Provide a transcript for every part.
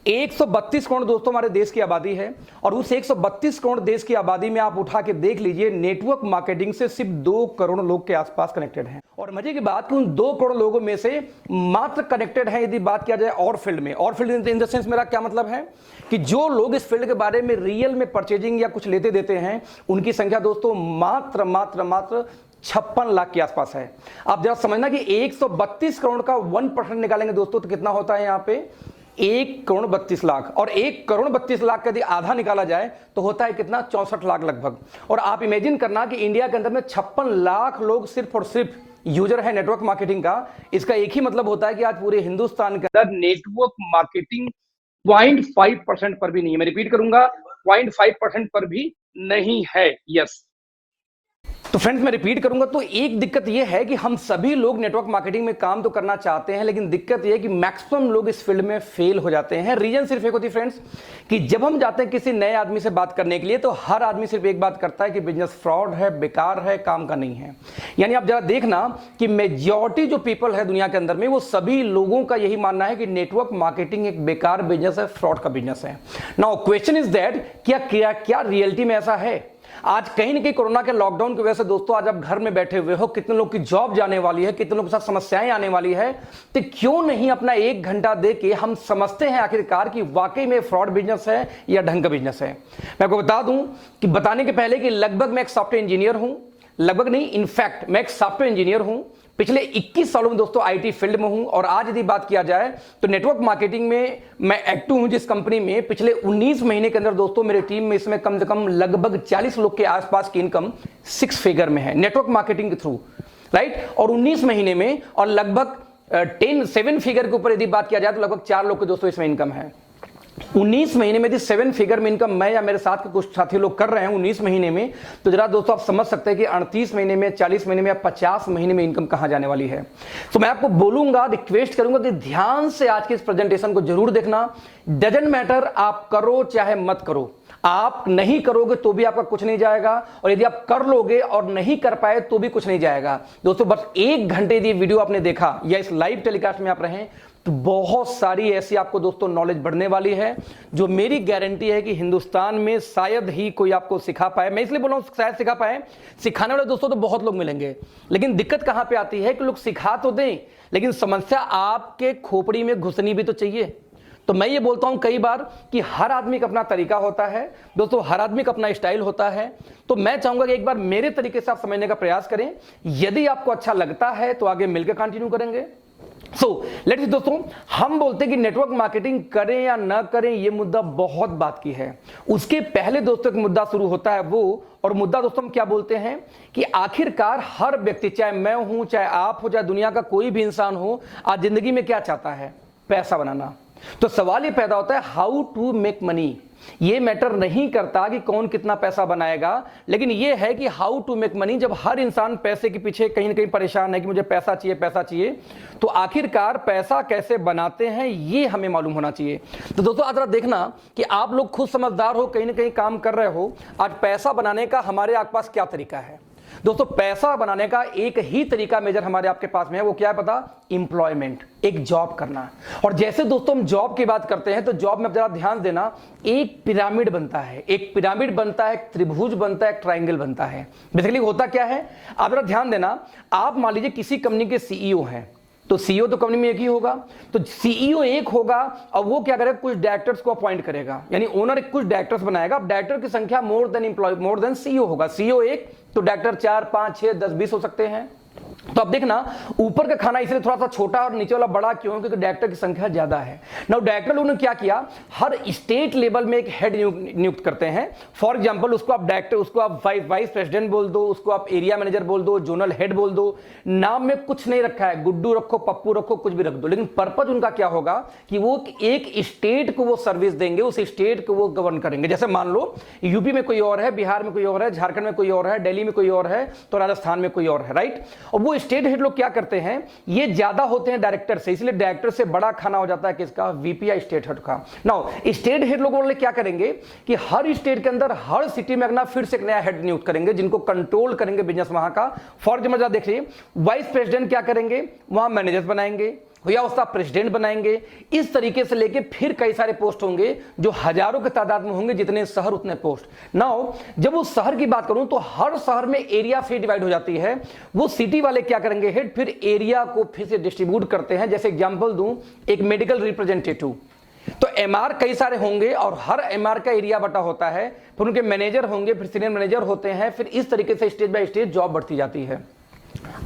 132 करोड़ दोस्तों हमारे देश की आबादी है, और उस 132 करोड़ देश की आबादी में आप उठा के देख लीजिए, नेटवर्क मार्केटिंग से सिर्फ 2 करोड़ लोग के आसपास कनेक्टेड हैं। और मजे की बात कि उन 2 करोड़ लोगों में से मात्र कनेक्टेड है, यदि बात किया जाए और फील्ड में, और फील्ड इन द सेंस मेरा क्या मतलब है कि जो लोग इस फील्ड के बारे में रियल में परचेजिंग या कुछ लेते देते हैं, उनकी संख्या दोस्तों मात्र 56 लाख के आसपास है। आप जरा समझना कि 132 करोड़ का 1% निकालेंगे दोस्तों तो कितना होता है यहां पे 1 करोड़ 32 लाख, और 1 करोड़ 32 लाख का यदि आधा निकाला जाए तो होता है कितना 64 लाख लगभग। और आप इमेजिन करना कि इंडिया के अंदर में 56 लाख लोग सिर्फ और सिर्फ यूजर है नेटवर्क मार्केटिंग का। इसका एक ही मतलब होता है कि आज पूरे हिंदुस्तान के अंदर नेटवर्क मार्केटिंग 0.5% पर भी नहीं है। मैं रिपीट करूंगा, 0.5% पर भी नहीं है। यस, तो फ्रेंड्स मैं रिपीट करूंगा, तो एक दिक्कत यह है कि हम सभी लोग नेटवर्क मार्केटिंग में काम तो करना चाहते हैं, लेकिन दिक्कत यह है कि मैक्सिमम लोग इस फील्ड में फेल हो जाते हैं। रीजन सिर्फ एक होती है फ्रेंड्स कि जब हम जाते हैं किसी नए आदमी से बात करने के लिए, तो हर आदमी सिर्फ एक बात करता है कि बिजनेस फ्रॉड है, बेकार है, काम का नहीं है। यानी आप जरा देखना कि मेजॉरिटी जो पीपल है दुनिया के अंदर में, वो सभी लोगों का यही मानना है कि नेटवर्क मार्केटिंग एक बेकार बिजनेस है, फ्रॉड का बिजनेस है। नाउ क्वेश्चन इज दैट क्या रियलिटी में ऐसा है? आज कहीं ना कहीं कोरोना के लॉकडाउन की वजह से दोस्तों आज आप घर में बैठे हुए हो, कितने लोग की जॉब जाने वाली है, कितने लोग के साथ समस्याएं आने वाली है, तो क्यों नहीं अपना 1 घंटा दे के हम समझते हैं आखिरकार कि वाकई में फ्रॉड बिजनेस है या ढंग का बिजनेस है। मैं आपको बता दूं कि बताने के पहले कि लगभग मैं एक सॉफ्टवेयर इंजीनियर हूं, लगभग नहीं इनफैक्ट मैं एक सॉफ्टवेयर इंजीनियर हूं, पिछले 21 सालों में दोस्तों आईटी फील्ड में हूं, और आज यदि बात किया जाए तो नेटवर्क मार्केटिंग में मैं एक्टिव हूं जिस कंपनी में पिछले 19 महीने के अंदर दोस्तों मेरे टीम में इसमें कम से कम लगभग 40 लोग के आसपास की इनकम 6 फिगर में है नेटवर्क मार्केटिंग के थ्रू, राइट। और 19 महीने में और लगभग 7 फिगर के ऊपर यदि बात किया जाए तो लगभग 4 लोग के दोस्तों इसमें इनकम है। 19 महीने में यदि 7 फिगर में इनकम मैं या मेरे साथ के कुछ साथी लोग कर रहे हैं 19 महीने में, तो जरा दोस्तों आप समझ सकते हैं कि 38 महीने में, 40 महीने में या 50 महीने में इनकम कहां जाने वाली है। तो मैं आपको बोलूंगा, रिक्वेस्ट करूंगा कि ध्यान से आज के इस प्रेजेंटेशन को जरूर देखना। डजंट मैटर आप करो चाहे मत करो, आप नहीं करोगे तो भी आपका कुछ नहीं जाएगा, और यदि आप कर लोगे और नहीं कर पाए तो भी कुछ नहीं जाएगा। दोस्तों बस 1 घंटे यदि वीडियो आपने देखा या इस लाइव टेलीकास्ट में आप रहें, तो बहुत सारी ऐसी आपको दोस्तों नॉलेज बढ़ने वाली है, जो मेरी गारंटी है कि हिंदुस्तान में शायद ही कोई आपको सिखा पाए। मैं इसलिए बोल रहा हूं शायद सिखा पाए, सिखाने वाले दोस्तों तो बहुत लोग मिलेंगे, लेकिन दिक्कत कहां पे आती है कि लोग सिखा तो दें, लेकिन समस्या आपके खोपड़ी में घुसनी भी तो चाहिए। तो मैं ये बोलता हूं कई बार कि हर आदमी का अपना तरीका होता है दोस्तों, हर आदमी का अपना स्टाइल होता है। तो मैं चाहूंगा कि एक बार मेरे तरीके से आप समझने का प्रयास करें, यदि आपको अच्छा लगता है तो आगे मिलकर कंटिन्यू करेंगे। लेट्स दोस्तों, हम बोलते हैं कि नेटवर्क मार्केटिंग करें या ना करें, यह मुद्दा बहुत बात की है। उसके पहले दोस्तों एक मुद्दा शुरू होता है वो, और मुद्दा दोस्तों हम क्या बोलते हैं कि आखिरकार हर व्यक्ति, चाहे मैं हूं, चाहे आप हो, चाहे दुनिया का कोई भी इंसान हो, आज जिंदगी में क्या चाहता है? पैसा बनाना। तो सवाल ये पैदा होता है हाउ टू मेक मनी। ये मैटर नहीं करता कि कौन कितना पैसा बनाएगा, लेकिन ये है कि हाउ टू मेक मनी। जब हर इंसान पैसे के पीछे कहीं ना कहीं परेशान है कि मुझे पैसा चाहिए, पैसा चाहिए, तो आखिरकार पैसा कैसे बनाते हैं ये हमें मालूम होना चाहिए। तो दोस्तों आज जरा देखना कि आप लोग खुद समझदार हो, कहीं ना कहीं काम कर रहे हो। आज पैसा बनाने का हमारे आपके पास क्या तरीका है? दोस्तों पैसा बनाने का एक ही तरीका मेजर हमारे आपके पास में है, वो क्या है पता? एम्प्लॉयमेंट, एक जॉब करना। और जैसे दोस्तों हम जॉब की बात करते हैं, तो जॉब में जरा ध्यान देना, एक पिरामिड बनता है, एक पिरामिड बनता है, एक त्रिभुज बनता है, एक ट्राइंगल बनता है। बेसिकली होता क्या है, आप जरा ध्यान देना। आप मान लीजिए किसी कंपनी के सीईओ हैं, तो सीईओ तो कंपनी में एक ही होगा, तो सीईओ एक होगा, और वो क्या करेगा? कुछ डायरेक्टर्स को अपॉइंट करेगा, यानी ओनर कुछ डायरेक्टर्स बनाएगा। अब डायरेक्टर की संख्या मोर देन सीईओ होगा। सीईओ एक तो डायरेक्टर 4, 5, 6, 10, 20 हो सकते हैं। तो अब देखना, ऊपर का खाना इसलिए थोड़ा सा छोटा और नीचे वाला बड़ा क्यों? क्योंकि डायरेक्टर की संख्या ज्यादा है। नाउ डायरेक्टर लोगों ने क्या किया, हर स्टेट लेवल में एक हेड नियुक्त करते हैं। फॉर एग्जांपल उसको आप डायरेक्टर, उसको आप वाइस प्रेसिडेंट बोल दो, उसको आप एरिया मैनेजर बोल दो, जोनल हेड बोल दो। नाम में कुछ नहीं रखा है, गुड्डू रखो, पप्पू रखो, कुछ भी रख दो, लेकिन पर्पज उनका क्या होगा कि वो एक स्टेट को वो सर्विस देंगे, उस स्टेट को वो गवर्न करेंगे। जैसे मान लो यूपी में कोई और है, बिहार में कोई और है, झारखंड में कोई और है, दिल्ली में कोई और है, तो राजस्थान में कोई और है, राइट। और वो स्टेट हेड लोग क्या करते हैं, ये ज्यादा होते हैं डायरेक्टर से, इसलिए डायरेक्टर से बड़ा खाना हो जाता है किसका? वीपी स्टेट हेड का। नाउ स्टेट हेड लोगों ने क्या करेंगे कि हर स्टेट के अंदर, हर सिटी में अपना फिर से एक नया हेड नियुक्त करेंगे, जिनको कंट्रोल करेंगे बिजनेस वहां का। फॉर एग्जाम्पल देखिए, वाइस प्रेसिडेंट क्या करेंगे, वहां मैनेजर्स बनाएंगे, या उसका प्रेसिडेंट बनाएंगे। इस तरीके से लेके फिर कई सारे पोस्ट होंगे जो हजारों की तादाद में होंगे, जितने शहर उतने पोस्ट। नाउ जब उस शहर की बात करूं तो हर शहर में एरिया से डिवाइड हो जाती है। वो सिटी वाले क्या करेंगे, हेड फिर एरिया को फिर से डिस्ट्रीब्यूट करते हैं। जैसे एग्जांपल दूं, एक मेडिकल रिप्रेजेंटेटिव, तो एमआर कई सारे होंगे और हर एमआर का एरिया बटा होता है, फिर उनके मैनेजर होंगे, फिर सीनियर मैनेजर होते हैं, फिर इस तरीके से स्टेज बाय स्टेज जॉब बढ़ती जाती है।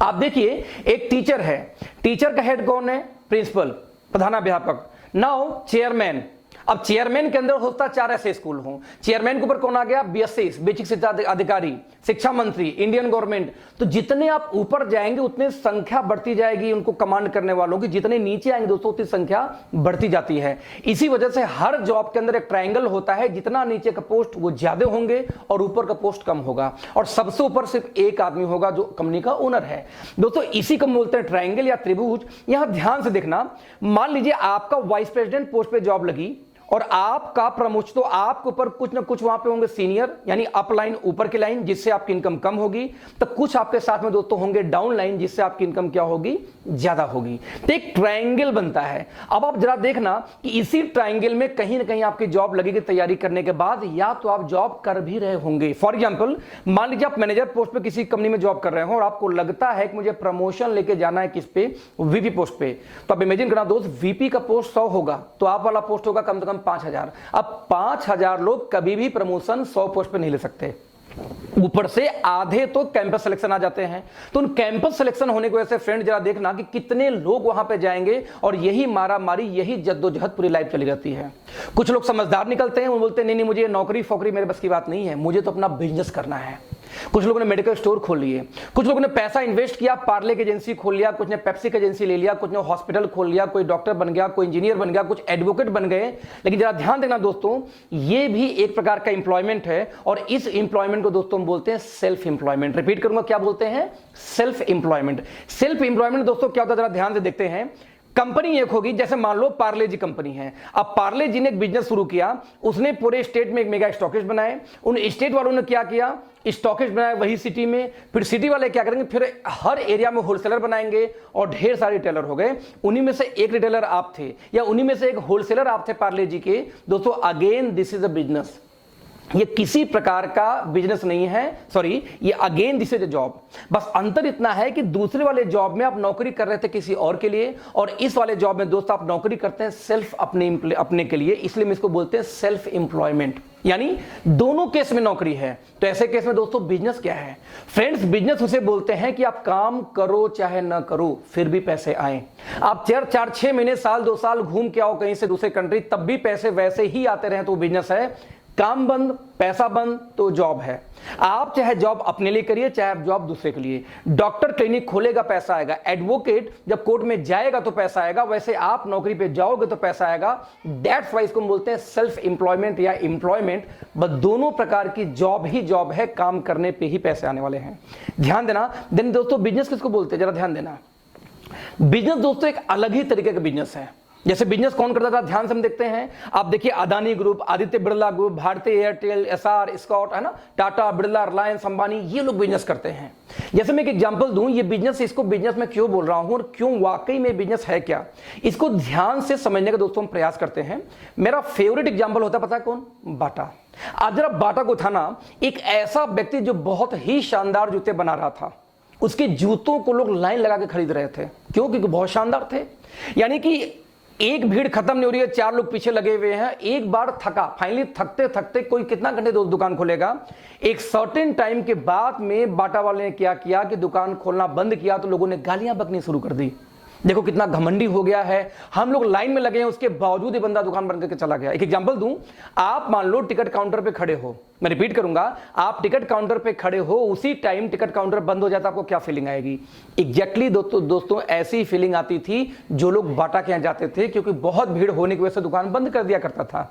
आप देखिए, एक टीचर है, टीचर का हेड कौन है, प्रिंसिपल, प्रधानाध्यापक। नाउ चेयरमैन, अब चेयरमैन के अंदर होता 4 ऐसे स्कूल हो, चेयरमैन के ऊपर कौन आ गया, बीएससी बेसिक शिक्षा अधिकारी, शिक्षा मंत्री, इंडियन गवर्नमेंट। तो जितने आप ऊपर जाएंगे उतने संख्या बढ़ती जाएगी उनको कमांड करने वालों की, जितने नीचे आएंगे दोस्तों उतनी संख्या बढ़ती जाती है। इसी वजह से हर जॉब के अंदर एक ट्रायंगल होता है, जितना नीचे का पोस्ट वो ज्यादा होंगे और ऊपर का पोस्ट कम होगा, और सबसे ऊपर सिर्फ एक आदमी होगा जो कंपनी का ओनर है। दोस्तों इसी को बोलते हैं ट्रायंगल या त्रिभुज। यहां ध्यान से देखना, मान लीजिए आपका वाइस प्रेसिडेंट पोस्ट पे जॉब लगी और आपका प्रमोशन, तो आपके ऊपर कुछ ना कुछ वहां पे होंगे सीनियर, यानी अप लाइन, ऊपर की लाइन, जिससे आपकी इनकम कम होगी। तो कुछ आपके साथ में दोस्तों होंगे डाउन लाइन, जिससे आपकी इनकम क्या होगी, ज्यादा होगी। तो एक ट्रायंगल बनता है। अब आप जरा देखना कि इसी ट्रायंगल में कहीं ना कहीं आपकी जॉब लगेगी तैयारी करने के बाद, या तो आप जॉब कर भी रहे होंगे। फॉर एग्जाम्पल, मान लीजिए आप मैनेजर पोस्ट पे किसी कंपनी में जॉब कर रहे हो और आपको लगता है कि मुझे प्रमोशन लेके जाना है, किस पे, वीपी पोस्ट पे। तो आप इमेजिन करना दोस्त, वीपी का पोस्ट 100 होगा तो आप वाला पोस्ट होगा कम से कम 5000। अब 5000 लोग कभी भी प्रमोशन 100 पोस्ट पे नहीं ले सकते, ऊपर से आधे तो कैंपस सिलेक्शन आ जाते हैं। तो उन कैंपस सिलेक्शन होने की वजह से फ्रेंड जरा देखना कि कितने लोग वहां पे जाएंगे, और यही मारा मारी, यही जद्दोजहद पूरी लाइफ चली रहती है। कुछ लोग समझदार निकलते हैं, वो बोलते हैं नहीं नहीं मुझे नौकरी फोकरी मेरे बस की बात नहीं है, मुझे तो अपना बिजनेस करना है। कुछ लोगों ने मेडिकल स्टोर खोल लिए, कुछ लोगों ने पैसा इन्वेस्ट किया, पार्ले की एजेंसी खोल लिया, कुछ ने पेप्सी की एजेंसी ले लिया, कुछ ने हॉस्पिटल खोल लिया, कोई डॉक्टर बन गया, कोई इंजीनियर बन गया, कुछ एडवोकेट बन गए। लेकिन जरा ध्यान देना दोस्तों, ये भी एक प्रकार का इंप्लॉयमेंट है, और इस इंप्लॉयमेंट को दोस्तों हम बोलते हैं सेल्फ इंप्लॉयमेंट। रिपीट करूंगा, क्या बोलते हैं, सेल्फ इंप्लॉयमेंट। सेल्फ इंप्लॉयमेंट दोस्तों क्या होता है, जरा ध्यान से देखते हैं। कंपनी एक होगी, जैसे मान लो पार्ले जी कंपनी है। अब पार्ले जी ने एक बिजनेस शुरू किया, उसने पूरे स्टेट में एक मेगा स्टॉकिस्ट बनाए। उन स्टेट वालों ने क्या किया, स्टॉकिस्ट बनाए वही सिटी में, फिर सिटी वाले क्या करेंगे, फिर हर एरिया में होलसेलर बनाएंगे, और ढेर सारे रिटेलर हो गए। उन्हीं में से एक रिटेलर आप थे, या उन्हीं में से एक होलसेलर आप थे पार्ले जी के। दोस्तों again this is a business, ये किसी प्रकार का बिजनेस नहीं है, सॉरी, ये again this is a job. बस अंतर इतना है कि दूसरे वाले जॉब में आप नौकरी कर रहे थे किसी और के लिए, और इस वाले जॉब में दोस्तों आप नौकरी करते हैं सिर्फ अपने के लिए, इसलिए हम इसको बोलते हैं सेल्फ एम्प्लॉयमेंट। यानी दोनों केस में नौकरी है। तो ऐसे केस में दोस्तों बिजनेस क्या है फ्रेंड्स, बिजनेस उसे बोलते हैं कि आप काम करो चाहे ना करो फिर भी पैसे आए। आप 4-6 महीने, साल 2 साल घूम के आओ कहीं से दूसरे कंट्री, तब भी पैसे वैसे ही आते रहे तो बिजनेस है। काम बंद, पैसा बंद, तो जॉब है। आप चाहे जॉब अपने लिए करिए, चाहे आप जॉब दूसरे के लिए। डॉक्टर क्लिनिक खोलेगा, पैसा आएगा। एडवोकेट जब कोर्ट में जाएगा तो पैसा आएगा। वैसे आप नौकरी पे जाओगे तो पैसा आएगा। दैट्स वाइज को हम बोलते हैं सेल्फ एम्प्लॉयमेंट या एम्प्लॉयमेंट। बस दोनों प्रकार की जॉब ही जॉब है, काम करने पे ही पैसे आने वाले हैं। ध्यान देना। देन दोस्तों बिजनेस किसको बोलते हैं, जरा ध्यान देना। बिजनेस दोस्तों एक अलग ही तरीके का बिजनेस है। जैसे बिजनेस कौन करता था, ध्यान से हम देखते हैं। आप देखिए अदानी ग्रुप, आदित्य बिरला ग्रुप, भारतीय एयरटेल, एसआर, स्कॉट, है ना, टाटा, बिरला, रिलायंस, अंबानी, ये लोग बिजनेस करते हैं। जैसे मैं एक एग्जांपल दूं, ये बिजनेस, इसको बिजनेस में क्यों बोल रहा हूं और क्यों वाकई में बिजनेस है क्या, इसको ध्यान से समझने का दोस्तों हम प्रयास करते हैं। मेरा फेवरेट एग्जांपल होता है, पता है कौन, बाटा। आज जरा बाटा को था ना, एक ऐसा व्यक्ति जो बहुत ही शानदार जूते बना रहा था, उसके जूतों को लोग लाइन लगा के खरीद रहे थे। क्यों, क्योंकि बहुत शानदार थे। यानी कि एक भीड़ खत्म नहीं हो रही है, 4 लोग पीछे लगे हुए हैं। एक बार थका, फाइनली थकते थकते कोई कितना घंटे दुकान खोलेगा। एक सर्टेन टाइम के बाद में बाटा वाले ने क्या किया कि दुकान खोलना बंद किया, तो लोगों ने गालियां बकनी शुरू कर दी। देखो कितना घमंडी हो गया है, हम लोग लाइन में लगे हैं, उसके बावजूद ये बंदा दुकान बंद करके चला गया। एक एग्जांपल दूं, आप मान लो टिकट काउंटर पे खड़े हो, मैं रिपीट करूंगा, आप टिकट काउंटर पे खड़े हो, उसी टाइम टिकट काउंटर बंद हो जाता, आपको क्या फीलिंग आएगी। एग्जैक्टली दोस्तों ऐसी फीलिंग आती थी जो लोग बाटा के यहां जाते थे, क्योंकि बहुत भीड़ होने की वजह से दुकान बंद कर दिया करता था।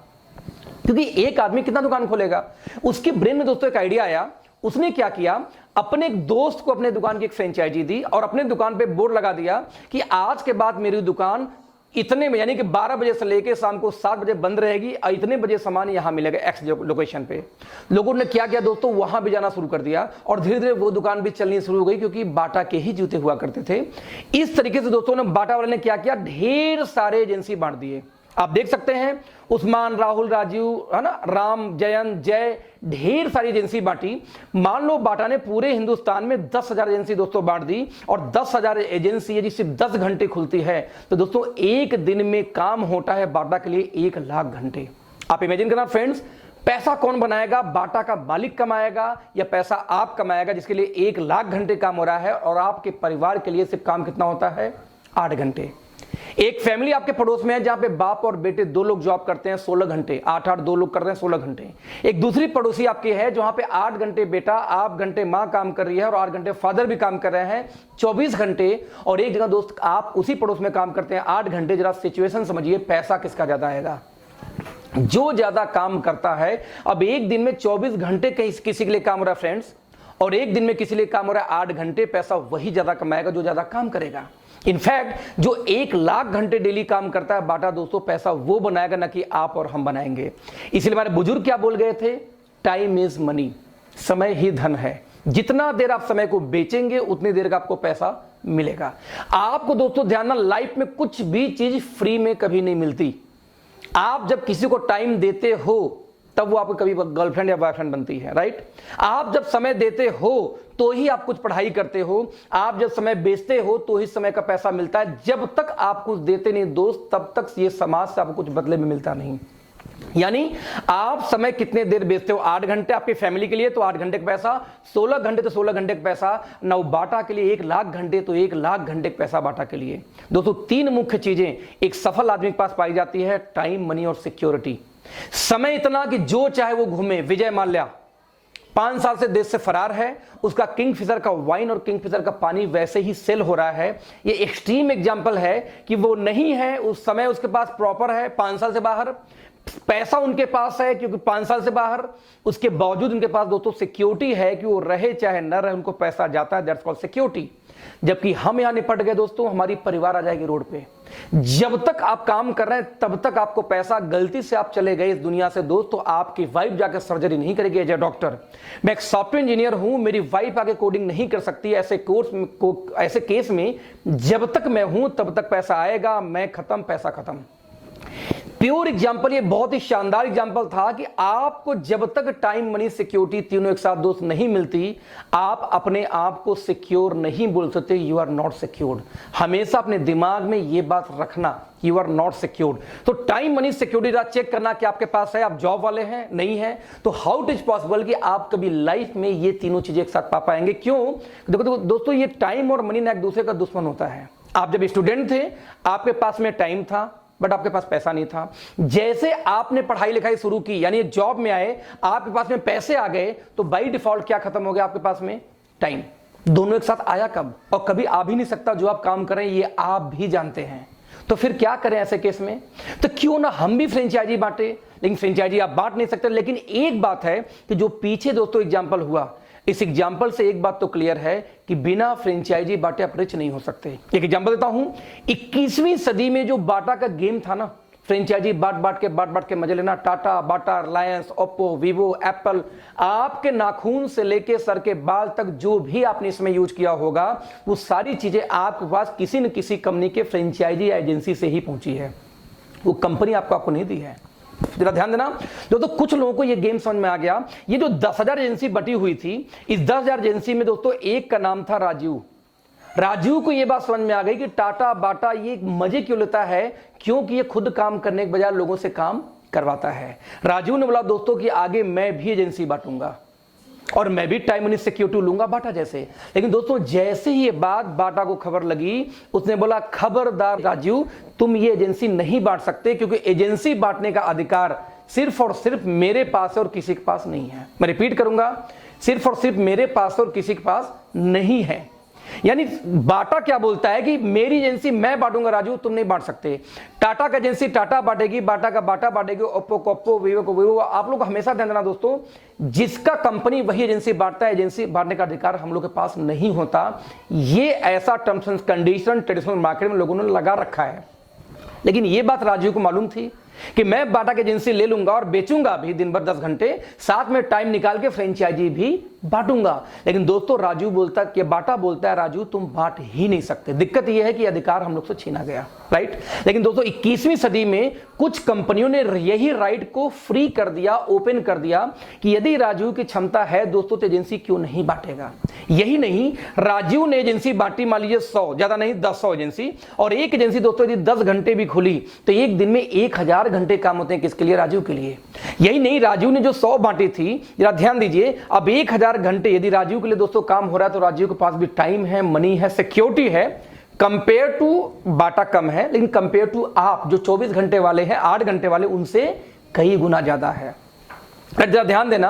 क्योंकि एक आदमी कितना दुकान खोलेगा। उसके ब्रेन में दोस्तों एक आइडिया आया, उसने क्या किया, अपने एक दोस्त को अपने दुकान की एक फ्रेंचाइजी दी और अपने दुकान पे बोर्ड लगा दिया कि आज के बाद मेरी दुकान इतने में, यानी कि 12 बजे से लेकर शाम को 7 बजे बंद रहेगी और इतने बजे सामान यहां मिलेगा एक्स लोकेशन पे। लोगों ने क्या किया दोस्तों, वहां भी जाना शुरू कर दिया और धीरे धीरे वो दुकान भी चलनी शुरू हो गई, क्योंकि बाटा के ही जूते हुआ करते थे। इस तरीके से दोस्तों ने बाटा वाले ने क्या किया, ढेर सारे एजेंसी बांट दिए। आप देख सकते हैं उस्मान, राहुल, राजीव, है ना, राम, जयंत, जय, ढेर सारी एजेंसी बांटी। मान लो बाटा ने पूरे हिंदुस्तान में 10,000 एजेंसी दोस्तों बांट दी, और 10,000 एजेंसी यदि सिर्फ 10 घंटे खुलती है तो दोस्तों एक दिन में काम होता है बाटा के लिए 1 लाख घंटे। आप इमेजिन करना फ्रेंड्स, पैसा कौन बनाएगा, बाटा का मालिक कमाएगा या पैसा आप कमाएगा, जिसके लिए 1 लाख घंटे काम हो रहा है, और आपके परिवार के लिए सिर्फ काम कितना होता है, 8 घंटे। एक फैमिली आपके पड़ोस में है जहां पे बाप और बेटे 2 लोग जॉब करते हैं 16 घंटे, 8-8 2 लोग कर रहे हैं 16 घंटे। एक दूसरी पड़ोसी आपकी है जहां पे 8 घंटे बेटा, 8 घंटे मां काम कर रही है और 8 घंटे फादर भी काम कर रहे हैं, 24 घंटे। और एक जगह दोस्त आप उसी पड़ोस में काम करते हैं 8 घंटे। जरा सिचुएशन समझिए, पैसा किसका ज्यादा आएगा, जो ज्यादा काम करता है। अब एक दिन में 24 घंटे किसी के लिए काम हो रहा है फ्रेंड्स, और एक दिन में किसी लिए काम हो रहा है 8 घंटे, पैसा वही ज्यादा कमाएगा जो ज्यादा काम करेगा। इनफैक्ट जो 1 लाख घंटे डेली काम करता है बाटा दोस्तों, पैसा वो बनाएगा ना कि आप और हम बनाएंगे। इसलिए हमारे बुजुर्ग क्या बोल गए थे, टाइम इज मनी, समय ही धन है। जितना देर आप समय को बेचेंगे उतनी देर का आपको पैसा मिलेगा। आपको दोस्तों ध्यान ना, लाइफ में कुछ भी चीज फ्री में कभी नहीं मिलती। आप जब किसी को टाइम देते हो तब वो आपको कभी गर्लफ्रेंड या बॉयफ्रेंड बनती है, राइट। आप जब समय देते हो तो ही आप कुछ पढ़ाई करते हो, आप जब समय बेचते हो तो ही समय का पैसा मिलता है। जब तक आप कुछ देते नहीं दोस्त, तब तक ये समाज से आपको कुछ बदले में मिलता नहीं। यानी आप समय कितने देर बेचते हो, 8 घंटे आपकी फैमिली के लिए तो 8 घंटे का पैसा, 16 घंटे तो 16 घंटे का पैसा, नौ बाटा के लिए 1 लाख घंटे तो 1 लाख घंटे का पैसा बाटा के लिए। दोस्तों 3 मुख्य चीजें एक सफल आदमी के पास पाई जाती है, टाइम, मनी और सिक्योरिटी। समय इतना कि जो चाहे वो घूमे। विजय माल्या 5 साल से देश से फरार है, उसका किंगफिशर का वाइन और किंगफिशर का पानी वैसे ही सेल हो रहा है। ये एक्सट्रीम एग्जांपल है कि वो नहीं है, उस समय उसके पास प्रॉपर है, 5 साल से बाहर पैसा उनके पास है क्योंकि 5 साल से बाहर, उसके बावजूद उनके पास दोस्तों सिक्योरिटी है कि वो रहे चाहे न रहे उनको पैसा जाता है, दैट्स कॉल्ड सिक्योरिटी। जबकि हम यहां निपट गए दोस्तों, हमारी परिवार आ जाएगी रोड पे। जब तक आप काम कर रहे हैं तब तक आपको पैसा, गलती से आप चले गए इस दुनिया से दोस्त तो आपकी वाइफ जाकर सर्जरी नहीं करेगी एज ए डॉक्टर। मैं एक सॉफ्टवेयर इंजीनियर हूं, मेरी वाइफ आगे कोडिंग नहीं कर सकती। ऐसे केस में जब तक मैं हूं तब तक पैसा आएगा, मैं खत्म, पैसा खत्म। प्योर एग्जाम्पल, ये बहुत ही शानदार एग्जाम्पल था कि आपको जब तक टाइम, मनी, सिक्योरिटी तीनों एक साथ दोस्त नहीं मिलती, आप अपने आप को सिक्योर नहीं बोल सकते। You are not secured. हमेशा अपने दिमाग में ये बात रखना, यू आर नॉट सिक्योर्ड। तो टाइम, मनी, सिक्योरिटी चेक करना कि आपके पास है। आप जॉब वाले हैं, नहीं है, तो हाउ इट इज पॉसिबल कि आप कभी लाइफ में ये तीनों चीजें एक साथ पा पाएंगे? क्यों? देखो दोस्तों, ये टाइम और मनी ना एक दूसरे का दुश्मन होता है। आप जब स्टूडेंट थे, आपके पास में टाइम था बट आपके पास पैसा नहीं था। जैसे आपने पढ़ाई लिखाई शुरू की, यानी जॉब में आए, आपके पास में पैसे आ गए, तो बाय डिफॉल्ट क्या खत्म हो गया आपके पास में? टाइम। दोनों एक साथ आया कब? और कभी आ भी नहीं सकता। जो आप काम करें ये आप भी जानते हैं। तो फिर क्या करें ऐसे केस में? तो क्यों ना हम भी फ्रेंचाइजी बांटे। लेकिन फ्रेंचाइजी आप बांट नहीं सकते। लेकिन एक बात है कि जो पीछे दोस्तों एग्जाम्पल हुआ, इस एग्जाम्पल से एक बात तो क्लियर है कि बिना फ्रेंचाइजी बांटे आप रिच नहीं हो सकते। एक एग्जाम्पल देता हूं, 21वीं सदी में जो बाटा का गेम था ना, फ्रेंचाइजी बांट के मजे लेना, टाटा, बाटा, रिलायंस, ओप्पो, वीवो, एप्पल, आपके नाखून से लेके सर के बाल तक जो भी आपने इसमें यूज किया होगा, वो सारी चीजें आपके पास किसी न किसी कंपनी के फ्रेंचाइजी एजेंसी से ही पहुंची है। वो कंपनी आपको नहीं दी है। जरा ध्यान देना दोस्तों, कुछ लोगों को ये गेम समझ में आ गया। ये जो 10,000 एजेंसी बटी हुई थी, इस 10,000 एजेंसी में दोस्तों एक का नाम था राजीव। राजीव को ये बात समझ में आ गई कि टाटा, बाटा ये मजे क्यों लेता है, क्योंकि ये खुद काम करने के बजाय लोगों से काम करवाता है। राजीव ने बोला दोस्तों कि आगे मैं भी एजेंसी बांटूंगा और मैं भी टाइम मनी सिक्योरिटी लूंगा बाटा जैसे। लेकिन दोस्तों जैसे ही ये बात बाटा को खबर लगी, उसने बोला खबरदार राजीव, तुम ये एजेंसी नहीं बांट सकते, क्योंकि एजेंसी बांटने का अधिकार सिर्फ और सिर्फ मेरे पास है और किसी के पास नहीं है। मैं रिपीट करूंगा, सिर्फ और सिर्फ मेरे पास और किसी के पास नहीं है। यानी बाटा क्या बोलता है कि मेरी एजेंसी मैं बांटूंगा राजू, तुम नहीं बांट सकते। टाटा का एजेंसी टाटा बांटेगी, बाटा का बाटा बांटेगी, ओप्पो को ओप्पो, वीवो को वीवो। आप लोग हमेशा ध्यान देना दोस्तों, जिसका कंपनी वही एजेंसी बांटता है, एजेंसी बांटने का अधिकार हम लोग के पास नहीं होता। ये ऐसा terms and condition traditional market में लोगों ने लगा रखा है। लेकिन ये बात राजीव को मालूम थी कि मैं बाटा की एजेंसी ले लूंगा और बेचूंगा भी दिन भर 10 घंटे, साथ में टाइम निकाल के फ्रेंचाइजी भी बांटूंगा। लेकिन दोस्तों राजू बोलता कि बाटा बोलता है राजू तुम बांट ही नहीं सकते। दिक्कत यह है कि अधिकार हम लोग से छीना गया, राइट। लेकिन दोस्तों 21वीं सदी में कुछ कंपनियों ने यही राइट को फ्री कर दिया, ओपन कर दिया कि यदि राजू की क्षमता है दोस्तों तो एजेंसी क्यों नहीं बांटेगा। यही नहीं, राजू ने एजेंसी बांटी, मान लीजिए 100, ज्यादा नहीं 10 एजेंसी, और एक एजेंसी दोस्तों यदि 10 घंटे भी खुली तो एक दिन में 1000 घंटे काम होते हैं किसके लिए? राजू के लिए। यही नहीं, राजू ने जो 100 बांटी थी, जरा ध्यान दीजिए, अब 1000 घंटे यदि राजू के लिए दोस्तों काम हो रहा है तो राजू के पास भी टाइम है, मनी है, सिक्योरिटी है। कंपेयर टू बाटा कम है, लेकिन कंपेयर टू आप जो 24 घंटे वाले हैं, 8 घंटे वाले, उनसे कई गुना ज्यादा है। जरा ध्यान देना,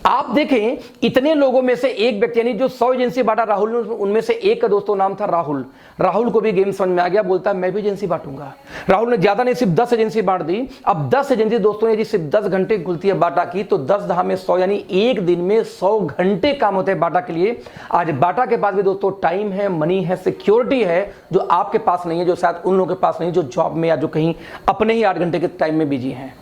आप देखें इतने लोगों में से एक व्यक्ति, यानी जो 100 एजेंसी बांटा राहुल ने, उनमें से एक का दोस्तों नाम था राहुल। राहुल को भी गेम समझ में आ गया, बोलता है मैं भी एजेंसी बांटूंगा। राहुल ने ज्यादा नहीं, सिर्फ 10 एजेंसी बांट दी। अब 10 एजेंसी दोस्तों यदि सिर्फ 10 घंटे खुलती है बाटा की, तो 10 दहा में 100, यानी एक दिन में 100 घंटे काम होते हैं बाटा के लिए। आज बाटा के पास भी दोस्तों टाइम है, मनी है, सिक्योरिटी है, जो आपके पास नहीं है, जो शायद उन लोगों के पास नहीं जो जॉब में या जो कहीं अपने ही 8 घंटे के टाइम में बिजी हैं।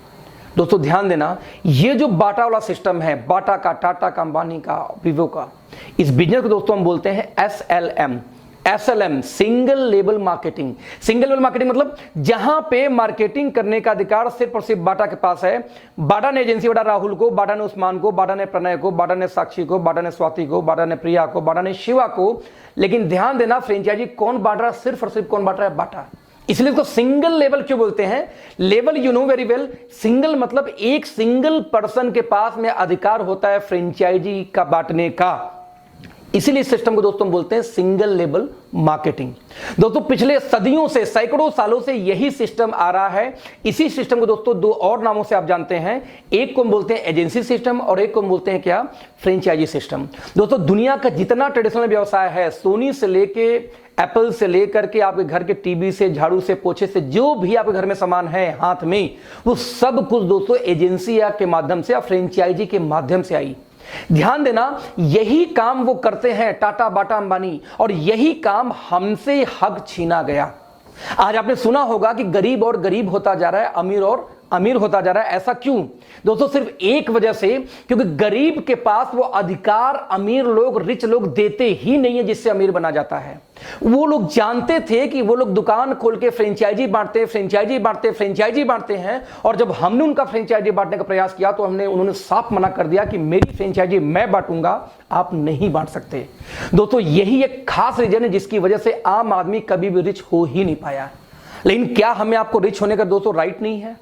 दोस्तों ध्यान देना, ये जो बाटा वाला सिस्टम है, बाटा का, टाटा का, अंबानी का, वीवो का, इस बिजनेस को दोस्तों हम बोलते हैं SLM, single label marketing. Single label marketing मतलब जहां पे मार्केटिंग करने का अधिकार सिर्फ और सिर्फ बाटा के पास है। बाटा ने एजेंसी बांटा राहुल को, बाटा ने उस्मान को, बाटा ने प्रणय को, बाटा ने साक्षी को, बाटा ने स्वाति को, बाटा ने प्रिया को, बाटा ने शिवा को। लेकिन ध्यान देना, फ्रेंचाइजी कौन बांट रहा है? सिर्फ और सिर्फ कौन बांट रहा है? बाटा। इसलिए इसको सिंगल लेवल क्यों बोलते हैं? Level you know very well, single मतलब एक सिंगल पर्सन के पास में अधिकार होता है फ्रेंचाइजी का बांटने का। इसीलिए इस सिस्टम को दोस्तों बोलते हैं सिंगल लेवल मार्केटिंग। दोस्तों पिछले सदियों से, सैकड़ों सालों से यही सिस्टम आ रहा है। इसी सिस्टम को दोस्तों 2 और नामों से आप जानते हैं, एक को हम बोलते हैं एजेंसी सिस्टम और एक को हम बोलते हैं क्या? Franchisee system. दोस्तों दुनिया का जितना ट्रेडिशनल व्यवसाय है, सोनी से लेके एप्पल से लेकर के आपके घर के टीवी से, झाड़ू से, पोछे से, जो भी आपके घर में सामान है हाथ में, वो सब कुछ दोस्तों एजेंसी के माध्यम से या फ्रेंचाइजी के माध्यम से आई। ध्यान देना, यही काम वो करते हैं टाटा, बाटा, अंबानी, और यही काम हमसे हक छीना गया। आज आपने सुना होगा कि गरीब और गरीब होता जा रहा है, अमीर और अमीर होता जा रहा है। ऐसा क्यों? दोस्तों सिर्फ एक वजह से, क्योंकि गरीब के पास वो अधिकार अमीर लोग, रिच लोग देते ही नहीं है जिससे अमीर बना जाता है। वो लोग जानते थे कि वो लोग दुकान खोल के फ्रेंचाइजी बांटते हैं, और जब हमने उनका फ्रेंचाइजी बांटने का प्रयास किया तो उन्होंने साफ मना कर दिया कि मेरी फ्रेंचाइजी मैं बांटूंगा, आप नहीं बांट सकते। दोस्तों यही एक खास रीजन है जिसकी वजह से आम आदमी कभी भी रिच हो ही नहीं पाया। लेकिन क्या हमें आपको रिच होने का दोस्तों राइट नहीं है?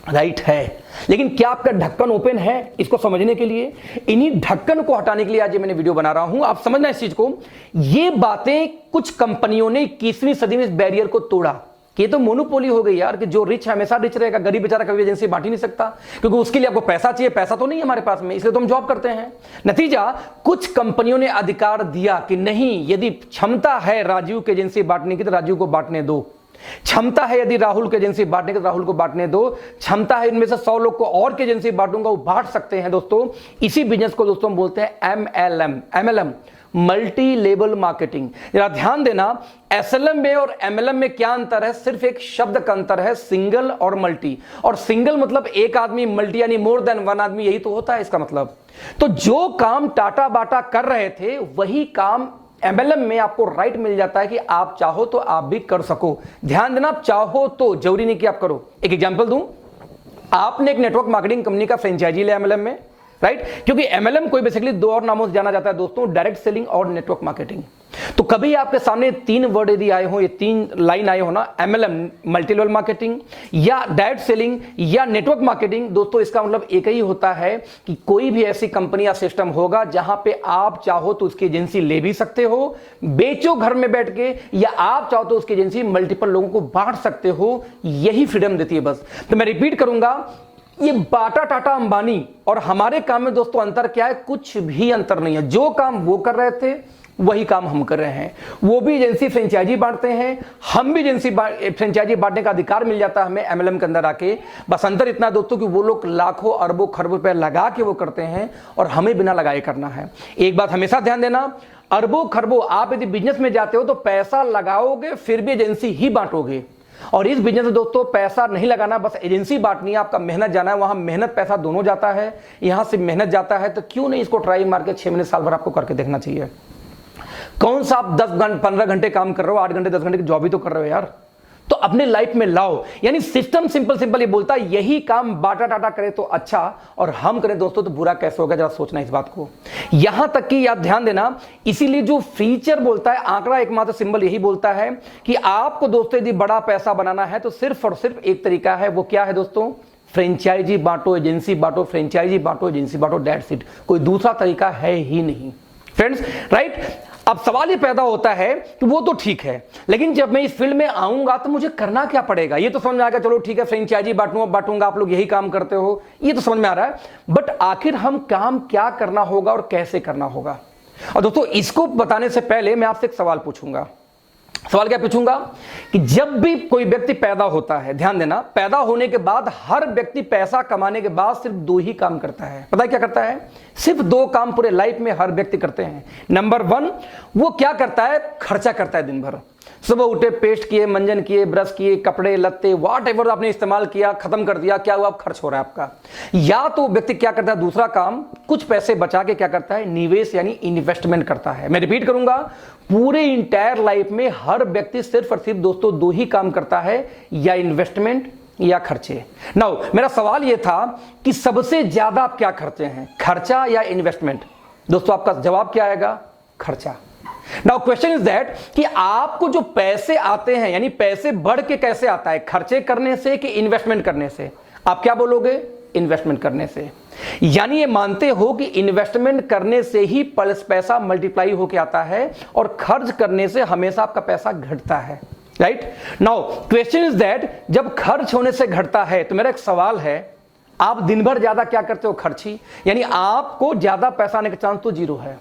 राइट है। लेकिन क्या आपका ढक्कन ओपन है? इसको समझने के लिए, इन्हीं ढक्कन को हटाने के लिए आज मैंने वीडियो बना रहा हूं। आप समझना इस चीज को। ये बातें कुछ कंपनियों ने 21वीं सदी में इस बैरियर को तोड़ा कि ये तो मोनोपोली हो गई यार, कि जो रिच है हमेशा रिच रहेगा, गरीब बेचारा कभी एजेंसी बांट ही नहीं सकता, क्योंकि उसके लिए आपको पैसा चाहिए। पैसा तो नहीं है हमारे पास में, इसलिए तो हम जॉब करते हैं। नतीजा, कुछ कंपनियों ने अधिकार दिया कि नहीं, यदि क्षमता है राजीव की एजेंसी बांटने की तो राजीव को बांटने दो। क्षमता है यदि राहुल की एजेंसी बांटने की तो राहुल को बांटने दो। क्षमता है इनमें से 100 लोग को और की एजेंसी बांटूंगा, वो बांट सकते हैं। दोस्तों इसी बिजनेस को दोस्तों हम बोलते हैं MLM, मल्टी लेवल मार्केटिंग। जरा ध्यान देना, SLM में और MLM में क्या अंतर है? सिर्फ एक शब्द का अंतर है, सिंगल और मल्टी। और सिंगल मतलब एक आदमी, मल्टी यानी मोर देन वन आदमी, यही तो होता है इसका मतलब। तो जो काम टाटा बाटा कर रहे थे वही काम MLM में आपको राइट मिल जाता है कि आप चाहो तो आप भी कर सको। ध्यान देना, आप चाहो तो, जरूरी नहीं कि आप करो। एक एग्जांपल दूं, आपने एक नेटवर्क मार्केटिंग कंपनी का फ्रेंचाइजी लिया MLM में, राइट? क्योंकि MLM को बेसिकली 2 और नामों से जाना जाता है दोस्तों, डायरेक्ट सेलिंग और नेटवर्क मार्केटिंग। तो कभी आपके सामने 3 वर्ड यदि आए हो, ये 3 लाइन आए हो ना, MLM मल्टी लेवल मार्केटिंग या डायरेक्ट सेलिंग या नेटवर्क मार्केटिंग, दोस्तों इसका मतलब एक ही होता है कि कोई भी ऐसी कंपनी या सिस्टम होगा जहां पे आप चाहो तो उसकी एजेंसी ले भी सकते हो, बेचो घर में बैठ के, या आप चाहो तो उसकी एजेंसी मल्टीपल लोगों को बांट सकते हो। यही फ्रीडम देती है बस। तो मैं रिपीट करूंगा, ये बाटा, टाटा, अंबानी और हमारे काम में दोस्तों अंतर क्या है? कुछ भी अंतर नहीं है। जो काम वो कर रहे थे वही काम हम कर रहे हैं। वो भी एजेंसी फ्रेंचाइजी बांटते हैं, हम भी एजेंसी फ्रेंचाइजी बांटने का अधिकार मिल जाता है हमें MLM के अंदर आके। बस अंतर इतना दोस्तों कि वो लोग लाखों अरबों खरबों रुपए लगा के वो करते हैं और हमें बिना लगाए करना है। एक बात हमेशा ध्यान देना, अरबों खरबों आप यदि बिजनेस में जाते हो तो पैसा लगाओगे फिर भी एजेंसी ही बांटोगे। और इस बिजनेस में दोस्तों पैसा नहीं लगाना, बस एजेंसी बांटनी है, आपका मेहनत जाना है, वहां मेहनत पैसा दोनों जाता है, यहां से मेहनत जाता है, तो क्यों नहीं इसको ट्राई मार के 6 महीने साल भर आपको करके देखना चाहिए। कौन सा आप 10 घंटे 15 घंटे काम कर रहे हो, 8 घंटे 10 घंटे की जॉब ही तो कर रहे हो यार, तो अपने लाइफ में लाओ। यानी सिस्टम सिंपल ये बोलता है यही काम बाटा टाटा करे तो अच्छा, और हम करें दोस्तों तो बुरा कैसे होगा, जरा सोचना इस बात को। यहां तक कि आप ध्यान देना, इसीलिए जो फीचर बोलता है, आंकड़ा एकमात्र सिंबल यही बोलता है कि आपको दोस्तों यदि बड़ा पैसा बनाना है तो सिर्फ और सिर्फ एक तरीका है, वो क्या है दोस्तों, फ्रेंचाइजी बांटो, एजेंसी बांटो, फ्रेंचाइजी बांटो, एजेंसी बांटो, दैट्स इट। कोई दूसरा तरीका है ही नहीं फ्रेंड्स, राइट। अब सवाल ये पैदा होता है कि वो तो ठीक है, लेकिन जब मैं इस फील्ड में आऊंगा तो मुझे करना क्या पड़ेगा। ये तो समझ में आएगा, चलो ठीक है फ्रेंचाइजी बांटूंगा, आप लोग यही काम करते हो, ये तो समझ में आ रहा है, बट आखिर हम काम क्या करना होगा और कैसे करना होगा। और दोस्तों इसको बताने से पहले मैं आपसे एक सवाल पूछूंगा। सवाल क्या पूछूंगा कि जब भी कोई व्यक्ति पैदा होता है, ध्यान देना, पैदा होने के बाद हर व्यक्ति पैसा कमाने के बाद सिर्फ 2 ही काम करता है। पता है क्या करता है? सिर्फ 2 काम पूरे लाइफ में हर व्यक्ति करते हैं। नंबर 1, वो क्या करता है, खर्चा करता है दिन भर। सुबह उठे, पेस्ट किए, मंजन किए, ब्रश किए, कपड़े लत्ते व्हाट एवर आपने इस्तेमाल किया, खत्म कर दिया, क्या हुआ, अब खर्च हो रहा है आपका। या तो व्यक्ति क्या करता है, दूसरा काम, कुछ पैसे बचा के क्या करता है, निवेश यानी इन्वेस्टमेंट करता है। मैं रिपीट करूंगा, पूरे इंटायर लाइफ में हर व्यक्ति सिर्फ और सिर्फ दोस्तों 2 ही काम करता है, या इन्वेस्टमेंट या खर्चे। नाउ मेरा सवाल यह था कि सबसे ज्यादा आप क्या करते हैं, खर्चा या इन्वेस्टमेंट? दोस्तों आपका जवाब क्या आएगा, खर्चा। नाउ क्वेश्चन इज दैट कि आपको जो पैसे आते हैं, यानी पैसे बढ़ के कैसे आता है, खर्चे करने से कि इन्वेस्टमेंट करने से? आप क्या बोलोगे, इन्वेस्टमेंट करने से। यानी ये मानते हो कि इन्वेस्टमेंट करने से ही पैसा मल्टीप्लाई होके आता है, और खर्च करने से हमेशा आपका पैसा घटता है, right. Now question is that जब खर्च होने से घटता है, तो मेरा एक सवाल है, आप दिन भर ज्यादा क्या करते हो, खर्ची, यानी आपको ज्यादा पैसा आने का चांस तो 0 है।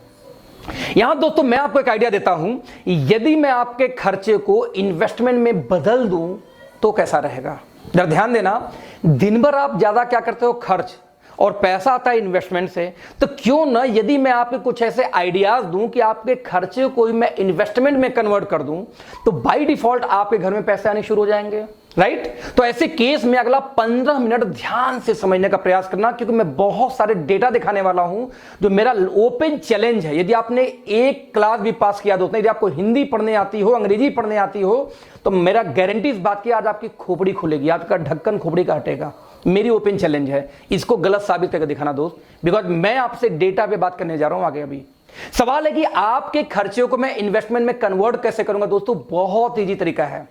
यहां दोस्तों मैं आपको एक आइडिया देता हूं, यदि मैं आपके खर्चे को इन्वेस्टमेंट में बदल दूं तो कैसा रहेगा। जरा ध्यान देना, दिन भर आप ज्यादा क्या करते हो, खर्च, और पैसा आता है इन्वेस्टमेंट से, तो क्यों ना यदि मैं आपको कुछ ऐसे आइडियाज दूं कि आपके खर्चे को मैं इन्वेस्टमेंट में कन्वर्ट कर दूं, तो बाय डिफॉल्ट आपके घर में पैसे आने शुरू हो जाएंगे, राइट। तो ऐसे केस में अगला 15 मिनट ध्यान से समझने का प्रयास करना, क्योंकि मैं बहुत सारे डेटा दिखाने वाला हूं, जो मेरा ओपन चैलेंज है। यदि आपने एक क्लास भी पास किया दोस्तों, यदि आपको हिंदी पढ़ने आती हो, अंग्रेजी पढ़ने आती हो, तो मेरा गारंटी इस बात की, आज आपकी खोपड़ी खुलेगी, आपका ढक्कन खोपड़ी का हटेगा। मेरी ओपन चैलेंज है, इसको गलत साबित करके दिखाना दोस्त, बिकॉज मैं आपसे डेटा पे बात करने जा रहा हूं आगे। अभी सवाल है कि आपके खर्चे को मैं इन्वेस्टमेंट में कन्वर्ट कैसे करूंगा। दोस्तों बहुत इजी तरीका है,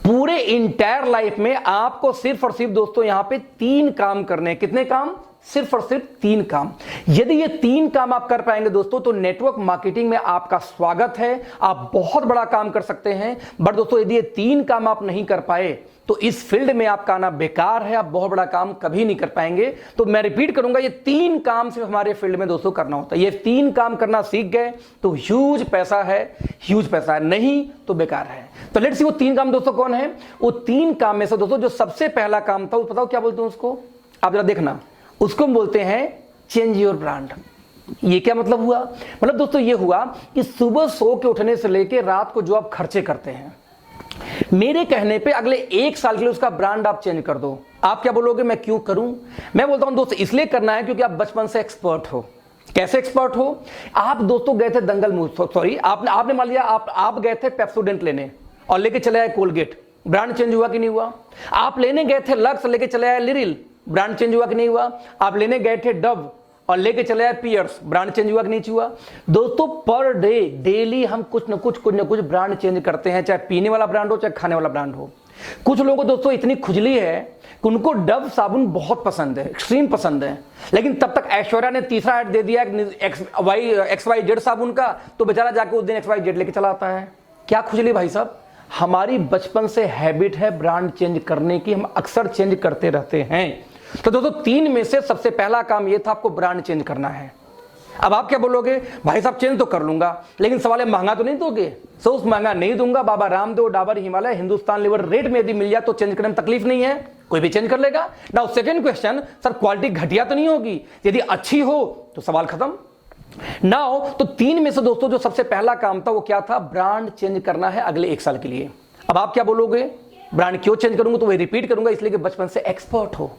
पूरे इंटायर लाइफ में आपको सिर्फ और सिर्फ दोस्तों यहां पे 3 काम करने हैं। कितने काम? सिर्फ और सिर्फ 3 काम। यदि ये 3 काम आप कर पाएंगे दोस्तों, तो नेटवर्क मार्केटिंग में आपका स्वागत है, आप बहुत बड़ा काम कर सकते हैं। बट दोस्तों यदि ये 3 काम आप नहीं कर पाए, तो इस फील्ड में आपका आना बेकार है, आप बहुत बड़ा काम कभी नहीं कर पाएंगे। तो मैं रिपीट करूंगा, ये 3 काम सिर्फ हमारे फील्ड में दोस्तों करना होता है। ये 3 काम करना सीख गए तो ह्यूज पैसा है, ह्यूज पैसा है, नहीं तो बेकार है। तो लेट्स सी वो 3 काम दोस्तों कौन है। वो 3 काम में से दोस्तों जो सबसे पहला काम था, वो बताओ क्या बोलते हैं उसको, आप जरा देखना, उसको हम बोलते हैं चेंज योर ब्रांड। ये क्या मतलब हुआ? मतलब दोस्तों ये हुआ कि सुबह सो के उठने से लेकर रात को जो आप खर्चे करते हैं, मेरे कहने पे अगले 1 साल के लिए उसका ब्रांड आप चेंज कर दो। आप क्या बोलोगे, मैं क्यों करूं? मैं बोलता हूं दोस्तों इसलिए करना है क्योंकि आप बचपन से एक्सपर्ट हो। कैसे एक्सपर्ट हो? आप दोस्तों गए थे दंगल मूवी, सॉरी आपने मान लिया आप गए थे पेप्सोडेंट लेने और लेके चले आए कोलगेट, ब्रांड चेंज हुआ कि नहीं हुआ? आप लेने गए थे लक्स, लेके चले आए लिरिल, ब्रांड चेंज हुआ कि नहीं हुआ? आप लेने गए थे डव और लेके चले आए पियर्स, ब्रांड चेंज हुआ कि नहीं हुआ? दोस्तों पर डे डेली हम कुछ न कुछ ब्रांड चेंज करते हैं, चाहे पीने वाला ब्रांड हो, चाहे खाने वाला ब्रांड हो। कुछ लोगों को दोस्तों इतनी खुजली है कि उनको डव साबुन बहुत पसंद है, एक्सट्रीम पसंद है, लेकिन तब तक ऐश्वर्या ने तीसरा ऐड दे दिया XYZ साबुन का, तो बेचारा जाके उस दिन XYZ लेके चला आता है। क्या खुजली भाई साहब? हमारी बचपन से हैबिट है ब्रांड चेंज करने की, हम अक्सर चेंज करते रहते हैं। तो दोस्तों 3 में से सबसे पहला काम यह था, आपको ब्रांड चेंज करना है। अब आप क्या बोलोगे, भाई साहब चेंज तो कर लूंगा, लेकिन सवाल है महंगा तो नहीं दोगे? सोच महंगा नहीं दूंगा, बाबा रामदेव, डाबर, हिमालय, हिंदुस्तान लीवर रेट में यदि मिल जाए तो चेंज करने में तकलीफ नहीं है, कोई भी चेंज कर लेगा। Now second question, sir quality घटिया तो नहीं होगी? यदि अच्छी हो तो सवाल खत्म। नाउ तो 3 में से दोस्तों जो सबसे पहला काम था वो क्या था? ब्रांड चेंज करना है अगले 1 साल के लिए। अब आप क्या बोलोगे, ब्रांड क्यों चेंज करूंगा, तो वही रिपीट करूंगा, इसलिए कि बचपन से एक्सपर्ट हो।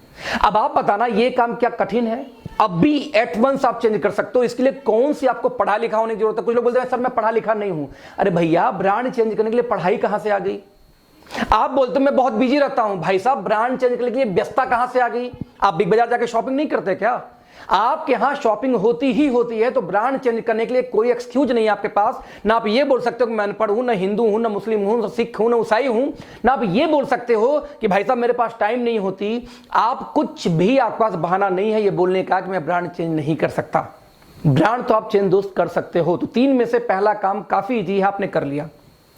अब आप बताना ये काम क्या कठिन है? अब भी एट वंस आप चेंज कर सकते हो। इसके लिए कौन सी आपको पढ़ा लिखा होने की जरूरत है? कुछ लोग बोलते हैं सर मैं पढ़ा लिखा नहीं हूं। अरे भैया, ब्रांड चेंज करने के लिए पढ़ाई कहां से आ गई? आप बोलते मैं बहुत बिजी रहता हूं। भाई साहब, ब्रांड चेंज करने के लिए व्यस्तता कहां से आ गई? आप बिग बाजार जाके शॉपिंग नहीं करते क्या? आपके यहां शॉपिंग होती ही होती है, तो ब्रांड चेंज करने के लिए कोई एक्सक्यूज नहीं है आपके पास। ना आप ये बोल सकते हो कि मैं अनपढ़ हूं, ना हिंदू हूं, ना मुस्लिम हूं, ना सिख हूं, ना ईसाई हूं। ना आप ये बोल सकते हो कि भाई साहब मेरे पास टाइम नहीं होती। आप कुछ भी, आपके पास बहाना नहीं है ये बोलने का कि मैं ब्रांड चेंज नहीं कर सकता। ब्रांड तो आप चेंज दोस्त कर सकते हो। तो 3 में से पहला काम काफी इजी है, आपने कर लिया।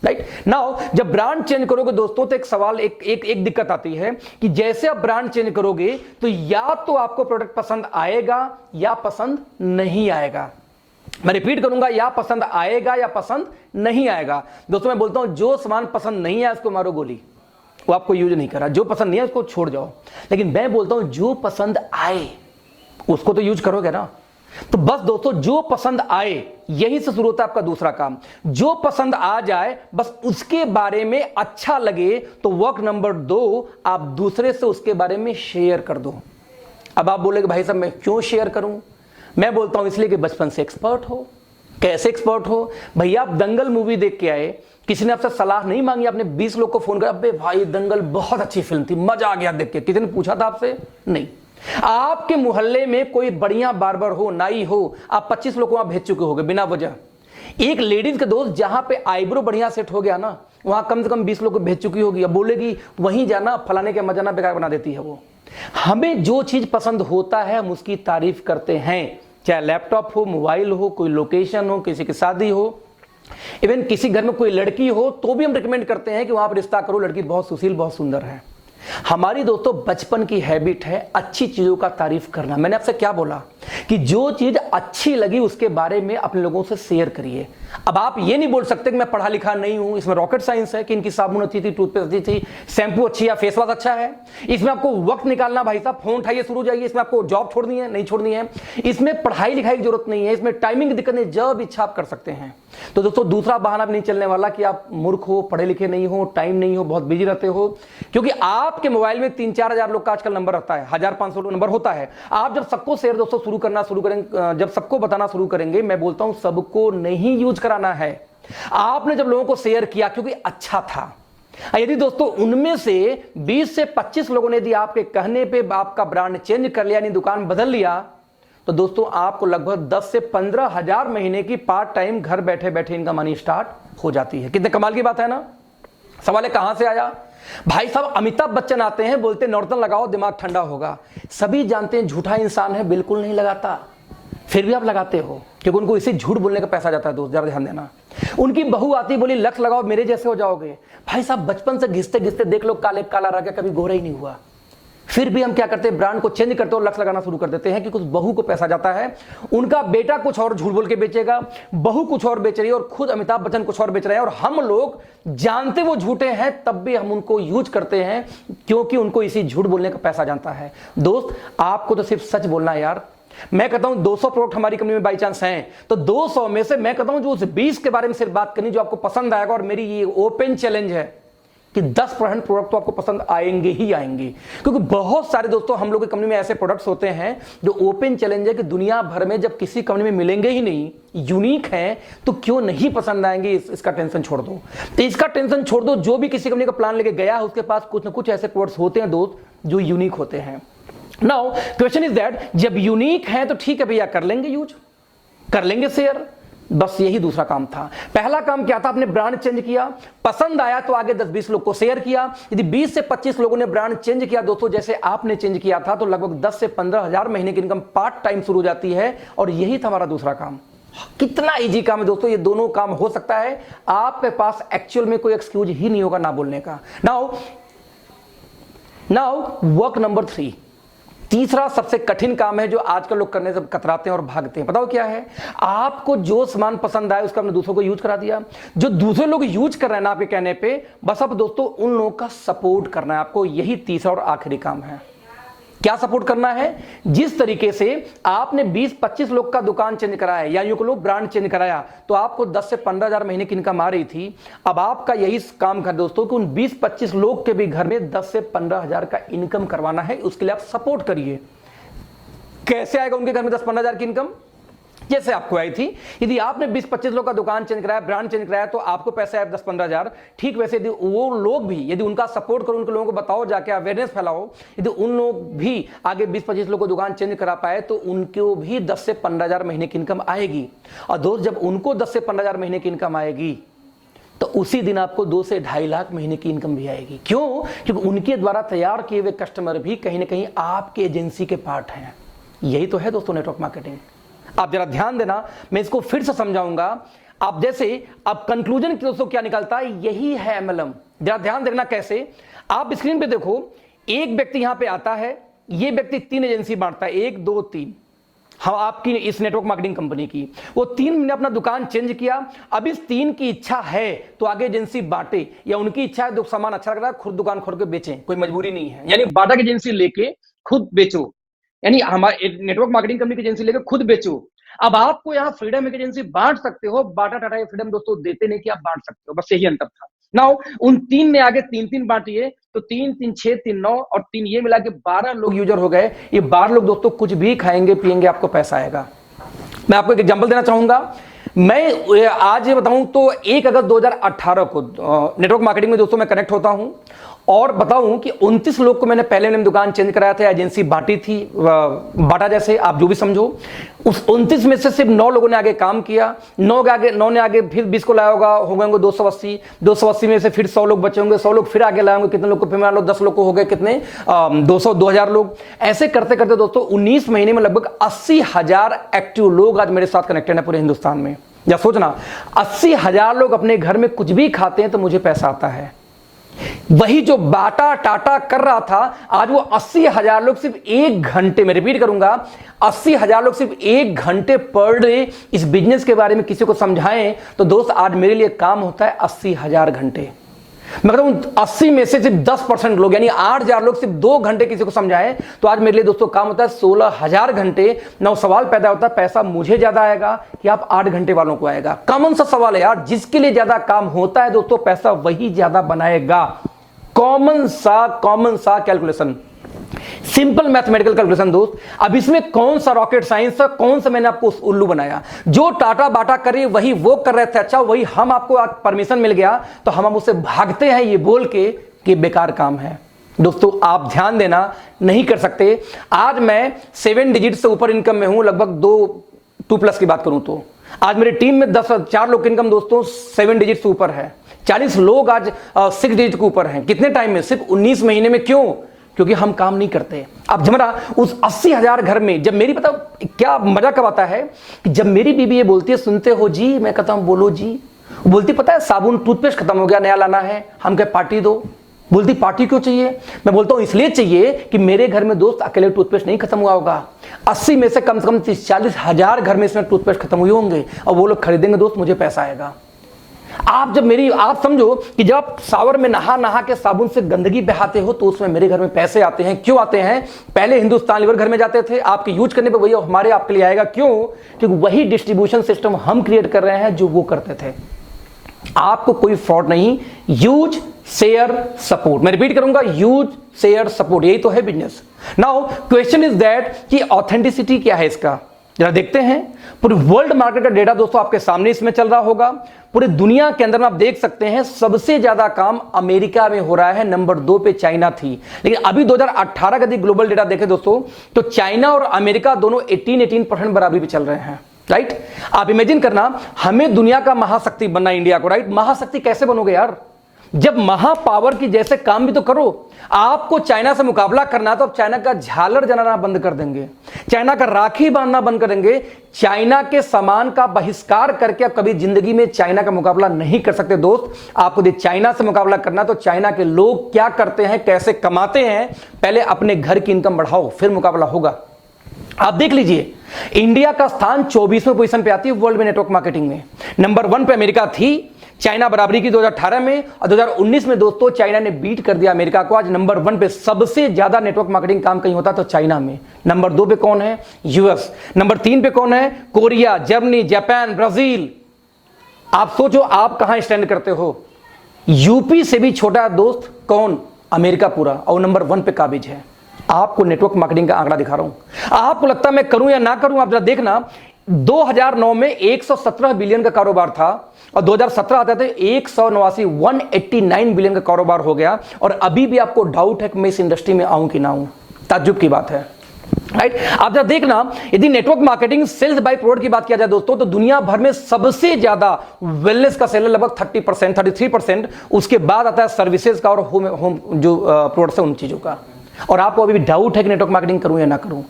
राइट नाउ, जब ब्रांड चेंज करोगे दोस्तों, तो एक सवाल, एक दिक्कत आती है कि जैसे आप ब्रांड चेंज करोगे तो या तो आपको प्रोडक्ट पसंद आएगा या पसंद नहीं आएगा। मैं रिपीट करूंगा, या पसंद आएगा या पसंद नहीं आएगा। दोस्तों मैं बोलता हूं जो सामान पसंद नहीं है उसको मारो गोली, वो आपको यूज नहीं करा। जो पसंद नहीं है उसको छोड़ जाओ। लेकिन मैं बोलता हूं जो पसंद आए उसको तो यूज करोगे ना। तो बस दोस्तों, जो पसंद आए, यही से शुरू होता है आपका दूसरा काम। जो पसंद आ जाए, बस उसके बारे में अच्छा लगे, तो वर्क नंबर 2, आप दूसरे से उसके बारे में शेयर कर दो। अब आप बोलेगे भाई साहब मैं क्यों शेयर करूं? मैं बोलता हूं इसलिए कि बचपन से एक्सपर्ट हो। कैसे एक्सपर्ट हो? भैया आप दंगल मूवी देख के आए, किसी ने आपसे सलाह नहीं मांगी, आपने 20 लोग को फोन कर, अबे भाई दंगल बहुत अच्छी फिल्म थी, मजा आ गया देख के, किसी ने पूछा था आपसे? नहीं। आपके मोहल्ले में कोई बढ़िया बार्बर हो, नाई हो, आप 25 लोग वहां भेज चुके होंगे बिना वजह। एक लेडीज के दोस्त जहां पे आईब्रो बढ़िया सेट हो गया ना, वहां कम से कम 20 लोग को भेज चुकी होगी। अब बोलेगी वहीं जाना, फलाने के मजाना बेकार बना देती है वो। हमें जो चीज पसंद होता है हम उसकी तारीफ करते हैं, चाहे लैपटॉप हो, मोबाइल हो, कोई लोकेशन हो, किसी की शादी हो, इवन किसी घर में कोई लड़की हो, तो भी हम रिकमेंड करते हैं कि वहां पर रिश्ता करो, लड़की बहुत सुशील, बहुत सुंदर है। हमारी दोस्तों बचपन की हैबिट है अच्छी चीजों का तारीफ करना। मैंने आपसे क्या बोला कि जो चीज अच्छी लगी उसके बारे में अपने लोगों से शेयर करिए। अब आप ये नहीं बोल सकते कि मैं पढ़ा लिखा नहीं हूं, इसमें रॉकेट साइंस है कि इनकी साबुन अच्छी थी, टूथपेस्ट अच्छी थी, शैम्पू अच्छी है, फेस वॉश अच्छा है। इसमें आपको वक्त निकालना, भाई साहब फोन उठाइए शुरू जाइए, इसमें आपको जॉब छोड़नी है, नहीं छोड़नी है, इसमें पढ़ाई लिखाई की जरूरत नहीं है, इसमें टाइमिंग की दिक्कत नहीं, जब इच्छा आप कर सकते हैं। तो दोस्तों दूसरा बहाना भी नहीं चलने वाला कि आप मूर्ख हो, पढ़े लिखे नहीं हो, टाइम नहीं हो, बहुत बिजी रहते हो, क्योंकि आपके मोबाइल में 3-4 हजार लोग का आजकल नंबर रहता है, 1500 नंबर होता है। आप जब सबको शेयर दोस्तों शुरू करना शुरू करेंगे, जब सबको बताना शुरू करेंगे, मैं बोलता हूं सबको नहीं यूज कराना है। आपने जब लोगों को शेयर किया क्योंकि अच्छा था, यदि दोस्तों उनमें से 20 से 25 लोगों ने यदि आपके कहने पे आपका ब्रांड चेंज कर लिया, यानी दुकान बदल लिया, तो दोस्तों आपको लगभग 10 से 15 हजार महीने की पार्ट टाइम घर बैठे बैठे इनकम आनी स्टार्ट हो जाती है। कितने कमाल की बात है ना। सवाल है कहां से आया? भाई साहब अमिताभ बच्चन आते हैं, बोलते नॉर्टन लगाओ दिमाग ठंडा होगा। सभी जानते हैं झूठा इंसान है, बिल्कुल नहीं लगाता, फिर भी आप लगाते हो क्योंकि उनको इसी झूठ बोलने का पैसा जाता है। दोस्त जरा ध्यान देना। उनकी बहू आती, बोली लक्ष्य लगाओ मेरे जैसे हो जाओगे। भाई साहब बचपन से घिसते घिसते देख लो, काले काला रह गया, कभी गोरा ही नहीं हुआ। फिर भी हम क्या करते हैं, ब्रांड को चेंज करते और लक्ष्य लगाना शुरू कर देते हैं कि कुछ बहू को पैसा जाता है, उनका बेटा कुछ और झूठ बोल के बेचेगा, बहू कुछ और बेच रही है और खुद अमिताभ बच्चन कुछ और बेच रहे हैं, और हम लोग जानते वो झूठे हैं तब भी हम उनको यूज करते हैं क्योंकि उनको इसी झूठ बोलने का पैसा जानता है। दोस्त आपको तो सिर्फ सच बोलना है यार। मैं कहता हूं 200 प्रोडक्ट हमारी कंपनी में बाई चांस हैं, तो 200 में से मैं कहता हूं जो उस 20 के बारे में सिर्फ बात करनी जो आपको पसंद आएगा, और मेरी ये ओपन चैलेंज है कि 10% प्रोडक्ट तो आपको पसंद आएंगे ही आएंगे, क्योंकि बहुत सारे दोस्तों हम लोग की कंपनी में ऐसे प्रोडक्ट्स होते हैं जो ओपन चैलेंज है कि दुनिया भर में जब किसी कंपनी में मिलेंगे ही नहीं, यूनिक हैं, तो क्यों नहीं पसंद आएंगे। इसका टेंशन छोड़ दो, तो इसका टेंशन छोड़ दो। जो भी किसी कंपनी का प्लान लेके गया है उसके पास कुछ ना कुछ ऐसे प्रोडक्ट्स होते हैं दोस्त जो यूनिक होते हैं। नाउ क्वेश्चन इज दैट, जब यूनिक है तो ठीक है भैया, कर लेंगे यूज, कर लेंगे शेयर, बस यही दूसरा काम था। पहला काम क्या था, आपने ब्रांड चेंज किया, पसंद आया तो आगे 10-20 लोग को शेयर किया। यदि 20 से 25 लोगों ने ब्रांड चेंज किया दोस्तों जैसे आपने चेंज किया था, तो लगभग 10 से 15 हजार महीने की इनकम पार्ट टाइम शुरू हो जाती है, और यही था हमारा दूसरा काम। कितना इजी काम है दोस्तों, ये दोनों काम हो सकता है, आपके पास एक्चुअल में कोई एक्सक्यूज ही नहीं होगा ना बोलने का। नाउ वर्क नंबर 3, तीसरा सबसे कठिन काम है जो आजकल लोग करने से कतराते हैं और भागते हैं। बताओ क्या है? आपको जो सामान पसंद आए उसका आपने दूसरों को यूज करा दिया। जो दूसरे लोग यूज कर रहे हैं ना आपके कहने पे, बस अब दोस्तों उन लोगों का सपोर्ट करना है आपको, यही तीसरा और आखिरी काम है। क्या सपोर्ट करना है? जिस तरीके से आपने 20-25 लोग का दुकान चेंज कराया या यूं कहो ब्रांड चेंज कराया तो आपको 10 से 15 हजार महीने की इनकम आ रही थी। अब आपका यही काम कर दोस्तों कि उन 20-25 लोग के भी घर में 10 से 15 हजार का इनकम करवाना है। उसके लिए आप सपोर्ट करिए। कैसे आएगा उनके घर में 10-15 हजार की इनकम? जैसे आपको आई थी, यदि आपने 20-25 लोग का दुकान चेंज कराया, ब्रांड चेंज कराया, तो आपको पैसे आए 10-15 हजार। ठीक वैसे यदि वो लोग भी, यदि उनका सपोर्ट करो, उनके लोगों को बताओ, जाके अवेयरनेस फैलाओ, यदि उन लोग भी आगे 20-25 लोग को दुकान चेंज करा पाए तो उनको भी 10 से 15 हजार महीने की इनकम आएगी। और दोस्त, जब उनको 10 से 15 हजार महीने की इनकम आएगी तो उसी दिन आपको 2 से 2.5 लाख महीने की इनकम भी आएगी। क्यों? क्योंकि उनके द्वारा तैयार किए हुए कस्टमर भी कहीं ना कहीं आपके एजेंसी के पार्ट हैं। यही तो है दोस्तों नेटवर्क मार्केटिंग। आप जरा ध्यान देना, मैं इसको फिर से समझाऊंगा। आप जैसे अब कंक्लूजन दोस्तों क्या निकलता है, यही है एमएलएम। जरा ध्यान देखना कैसे। आप स्क्रीन पे देखो, एक व्यक्ति यहां पे आता है, ये व्यक्ति 3 एजेंसी बांटता है, 1 2 3। हाँ, आपकी इस नेटवर्क मार्केटिंग कंपनी की वो 3 ने अपना दुकान चेंज किया। अब इस 3 की इच्छा है तो आगे एजेंसी बांटे, या उनकी इच्छा है सामान अच्छा लग रहा है खुद दुकान खोल के बेचें, कोई मजबूरी नहीं है। यानी बाटा की एजेंसी लेके खुद बेचो, यानी हमारे नेटवर्क मार्केटिंग कंपनी की एजेंसी लेकर खुद बेचो। अब आपको यहाँ फ्रीडम एजेंसी बांट सकते हो, बाटा टाटा ये फ्रीडम दोस्तों देते नहीं कि आप बांट सकते हो, बस यही अंतर था। नाउ उन 3 में आगे 3-3 बांटिए, तो 3 3 6 3 9 और 3 ये मिला के 12 लोग यूजर हो गए। ये 12 लोग दोस्तों कुछ भी खाएंगे पिएंगे, आपको पैसा आएगा। मैं आपको एक एग्जांपल देना चाहूंगा। मैं आज ये बताऊं तो 1 अगस्त 2018 को नेटवर्क मार्केटिंग में दोस्तों मैं कनेक्ट होता हूं और बताऊं कि 29 लोग को मैंने पहले मैंने दुकान चेंज कराया था, एजेंसी बांटी थी, बाटा जैसे आप जो भी समझो। उस 29 में से सिर्फ 9 लोगों ने आगे काम किया। 9 ने आगे फिर 20 को लाया होगा, हो गए 280। 280 में से फिर 100 लोग बचे होंगे, 100 लोग फिर आगे लाए होंगे। कितने लोग को फिर मान लो 10 लोग को हो गए कितने, 2000 लोग। ऐसे करते करते दोस्तों 19 महीने में लगभग 80,000 एक्टिव लोग आज मेरे साथ कनेक्टेड है पूरे हिंदुस्तान में। या सोचना, 80,000 लोग अपने घर में कुछ भी खाते हैं तो मुझे पैसा आता है। वही जो बाटा टाटा कर रहा था, आज वो 80,000 लोग सिर्फ 1 घंटे में, रिपीट करूंगा, 80,000 लोग सिर्फ 1 घंटे पर डे इस बिजनेस के बारे में किसी को समझाएं तो दोस्त आज मेरे लिए काम होता है 80,000 घंटे। मैं कहता हूं 80 में से सिर्फ 10% लोग, यानी 8,000 लोग सिर्फ 2 घंटे किसी को समझाएं तो आज मेरे लिए दोस्तों काम होता है 16,000 घंटे। ना सवाल पैदा होता है पैसा मुझे ज्यादा आएगा कि आप 8 घंटे वालों को आएगा। कॉमन सा सवाल है यार, जिसके लिए ज्यादा काम होता है दोस्तों पैसा वही ज्यादा बनाएगा। कॉमन सा कैलकुलेशन, सिंपल मैथमेटिकल कैलकुलेशन दोस्त। अब इसमें कौन सा रॉकेट साइंस है, कौन सा मैंने आपको उल्लू बनाया? जो टाटा बाटा करे वही वो कर रहे थे, अच्छा वही हम आपको परमिशन मिल गया तो हम उससे भागते हैं ये बोल के कि बेकार काम है। दोस्तों आप ध्यान देना, नहीं कर सकते। आज मैं 7 डिजिट से ऊपर इनकम में हूं, लगभग 2 प्लस की बात करूं तो आज मेरी टीम में 4 लोग की इनकम दोस्तों 7 डिजिट से ऊपर है। 40 लोग आज 6 डिजिट के ऊपर हैं। कितने टाइम में? सिर्फ 19 महीने में। क्यों? क्योंकि हम काम नहीं करते। अब जमरा उस 80,000 घर में जब मेरी, पता क्या मजा कब आता है कि जब मेरी बीबी ये बोलती है सुनते हो जी, मैं कहता हूं बोलो जी। बोलती पता है साबुन टूथपेस्ट खत्म हो गया, नया लाना है। हम कहे पार्टी दो। बोलती पार्टी क्यों चाहिए? मैं बोलता हूं इसलिए चाहिए कि मेरे घर में दोस्त अकेले टूथपेस्ट नहीं खत्म हुआ होगा। 80 में से कम 30-40 हजार घर में इसमें टूथपेस्ट खत्म हुए होंगे और वो लोग खरीदेंगे दोस्त, मुझे पैसा आएगा। आप समझो कि जब आप शावर में नहा के साबुन से गंदगी बहाते हो तो उसमें मेरे घर में पैसे आते हैं। क्यों आते हैं? पहले हिंदुस्तान लीवर घर में जाते थे, आपके यूज करने पे वही हमारे आपके लिए आएगा। क्यों? क्योंकि वही डिस्ट्रीब्यूशन सिस्टम हम क्रिएट कर रहे हैं जो वो करते थे। आपको कोई फ्रॉड नहीं। यूज शेयर सपोर्ट, मैं रिपीट करूंगा, यूज शेयर सपोर्ट, यही तो है business. Now question is that कि ऑथेंटिसिटी क्या है इसका, जरा देखते हैं। पूरे वर्ल्ड मार्केट का डेटा दोस्तों आपके सामने इसमें चल रहा होगा। पूरे दुनिया के अंदर में आप देख सकते हैं सबसे ज्यादा काम अमेरिका में हो रहा है, नंबर 2 पे चाइना थी। लेकिन अभी 2018 का यदि ग्लोबल डेटा देखें दोस्तों तो चाइना और अमेरिका दोनों 18% बराबरी पे चल रहे हैं। राइट? आप इमेजिन करना, हमें दुनिया का महाशक्ति बनना, इंडिया को। राइट? महाशक्ति कैसे बनोगे यार? जब महापावर की जैसे काम भी तो करो। आपको चाइना से मुकाबला करना तो अब चाइना का झालर जलाना बंद कर देंगे, चाइना का राखी बांधना बंद कर देंगे, चाइना के सामान का बहिष्कार करके अब कभी जिंदगी में चाइना का मुकाबला नहीं कर सकते दोस्त। आपको यदि चाइना से मुकाबला करना तो चाइना के लोग क्या करते हैं, कैसे कमाते हैं, पहले अपने घर की इनकम बढ़ाओ, फिर मुकाबला होगा। आप देख लीजिए, इंडिया का स्थान 24वें पोजीशन पे आती है वर्ल्ड में नेटवर्क मार्केटिंग में। नंबर 1 पे अमेरिका थी, चाइना बराबरी की 2018 में, और 2019 में दोस्तों चाइना ने बीट कर दिया अमेरिका को। आज नंबर 1 पे सबसे ज्यादा नेटवर्क मार्केटिंग काम कहीं होता तो चाइना में। नंबर 2 पे कौन है? यूएस। नंबर 3 पे कौन है? Korea, Germany, Japan, Brazil. आप सोचो आप कहां स्टैंड करते हो। यूपी से भी छोटा दोस्त कौन? अमेरिका पूरा, और नंबर 1 पे काबिज है। आपको नेटवर्क मार्केटिंग का आंकड़ा दिखा रहा हूं। आपको लगता है मैं करूं या ना करूं? आप जरा देखना, 2009 में 117 बिलियन का कारोबार था, और 2017 आते थे 189 बिलियन का कारोबार हो गया। और अभी भी आपको डाउट है कि मैं इस इंडस्ट्री में आऊं कि ना आऊं। ताज्जुब की बात है, राइट? आप जरा देखना, यदि network marketing sales by product की बात किया जाए दोस्तों, तो दुनिया भर में सबसे ज्यादा वेलनेस का सेल है, लगभग 30%, 33%। उसके बाद आता है सर्विसेज का और होम जो प्रोडक्ट्स है उन चीजों का। और आपको अभी भी डाउट है कि नेटवर्क मार्केटिंग करूं या ना करूं।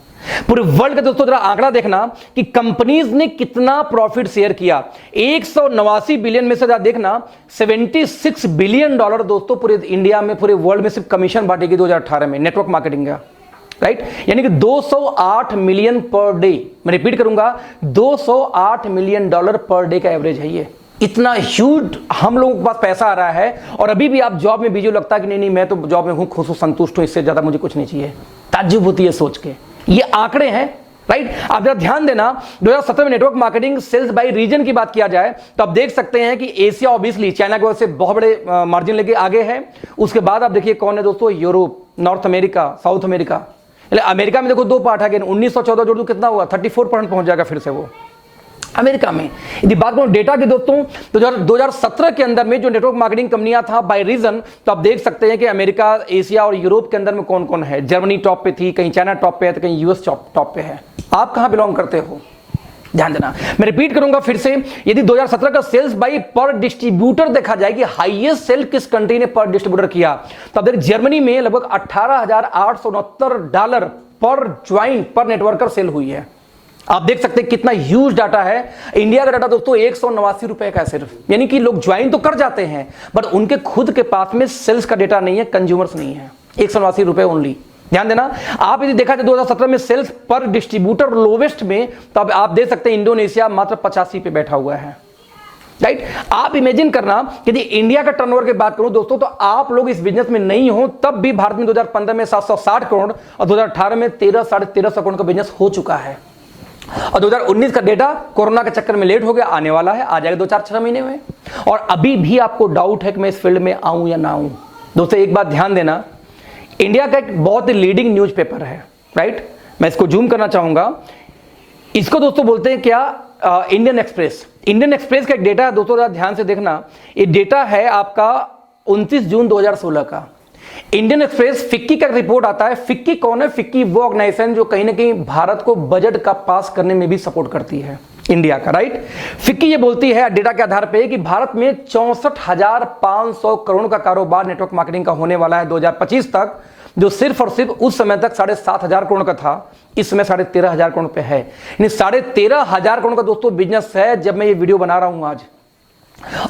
पूरे वर्ल्ड का दोस्तों जरा आंकड़ा देखना कि कंपनीज ने कितना प्रॉफिट शेयर किया। 189 बिलियन में से जरा देखना, 76 बिलियन डॉलर दोस्तों पूरे इंडिया में, पूरे वर्ल्ड में सिर्फ कमीशन बांटेगी 2018 में नेटवर्क मार्केटिंग का, राइट? यानी कि 208 मिलियन पर डे। मैं रिपीट करूंगा, 208 मिलियन डॉलर पर डे का एवरेज है ये। इतना ह्यूज हम लोगों के पास पैसा आ रहा है, और अभी भी आप जॉब में बिजी, लगता है कि नहीं मैं तो जॉब में हूं, खुश हूं, संतुष्ट हूं, इससे ज्यादा मुझे कुछ नहीं चाहिए। ताज्जुब होती है सोच के। ये आंकड़े हैं, राइट? आप जरा ध्यान देना, 2017 में network marketing sales by region की बात किया जाए तो आप देख सकते हैं कि एशिया ऑब्वियसली चाइना की वजह से बहुत बड़े मार्जिन लेके आगे है। उसके बाद आप देखिए कौन है दोस्तों? Europe, north America, south America. America में देखो 2 पार्ट है, 1914 जोड़ दो कितना हुआ? 34% पहुंच जाएगा फिर से वो अमेरिका में। यदि बात करूं डेटा की दोस्तों, तो 2017 के अंदर में जो नेटवर्क मार्केटिंग कंपनियां था बाय रीजन, तो आप देख सकते हैं कि अमेरिका, एशिया और यूरोप के अंदर में कौन कौन है। जर्मनी टॉप पे थी, कहीं चाइना टॉप पे है, तो कहीं यूएस टॉप पे है। आप कहां बिलोंग करते हो? ध्यान देना। मैं रिपीट करूंगा फिर से, यदि 2017 का सेल्स बाय पर डिस्ट्रीब्यूटर देखा जाए कि हाईएस्ट सेल किस कंट्री ने पर डिस्ट्रीब्यूटर किया, तो आप देख जर्मनी में लगभग $18,869 पर ज्वाइंट पर नेटवर्कर सेल हुई है। आप देख सकते हैं कितना ह्यूज डाटा है। इंडिया का डाटा दोस्तों 189 रुपए का है सिर्फ, यानी कि लोग ज्वाइन तो कर जाते हैं बट उनके खुद के पास में सेल्स का डेटा नहीं है, कंज्यूमर्स नहीं है। 189 रुपए ओनली। ध्यान देना, आप यदि देखा जाए 2017 में सेल्स पर डिस्ट्रीब्यूटर लोवेस्ट में, तो अब आप देख सकते हैं इंडोनेशिया मात्र 85 पे बैठा हुआ है, राइट? आप इमेजिन करना, यदि इंडिया का टर्नओवर की बात करूं दोस्तों, तो आप लोग इस बिजनेस में नहीं हो तब भी भारत में 2015 में 760 करोड़ और 2018 में 1300-1350 करोड़ का बिजनेस हो चुका है। और 2019 का डेटा कोरोना के चक्कर में लेट हो गया, आने वाला है, आ जाएगा 2-4-6 महीने में। और अभी भी आपको डाउट है कि मैं इस फील्ड में आऊं या ना आऊं। दोस्तों एक बात ध्यान देना, इंडिया का एक बहुत ही लीडिंग न्यूज़पेपर है, राइट? मैं इसको जूम करना चाहूंगा। इसको दोस्तों बोलते हैं क्या? Indian express. इंडियन एक्सप्रेस का एक डेटा है दोस्तों, ध्यान से देखना। ये डेटा है आपका 29 जून 2016 का। इंडियन एक्सप्रेस फिक्की का रिपोर्ट आता है। फिक्की कौन है? फिक्की वो ऑर्गेनाइजेशन जो कहीं ना कहीं भारत को बजट का पास करने में भी सपोर्ट करती है, इंडिया का, राइट? फिक्की ये बोलती है डेटा के आधार पे कि भारत में 64,500 करोड़ का कारोबार नेटवर्क मार्केटिंग का होने वाला है 2025 तक, जो सिर्फ और सिर्फ उस समय तक 7,500 करोड़ का था, इस समय 13,500 करोड़ पे है। यानी 13,500 करोड़ का दोस्तों बिजनेस है जब मैं ये वीडियो बना रहा हूं आज।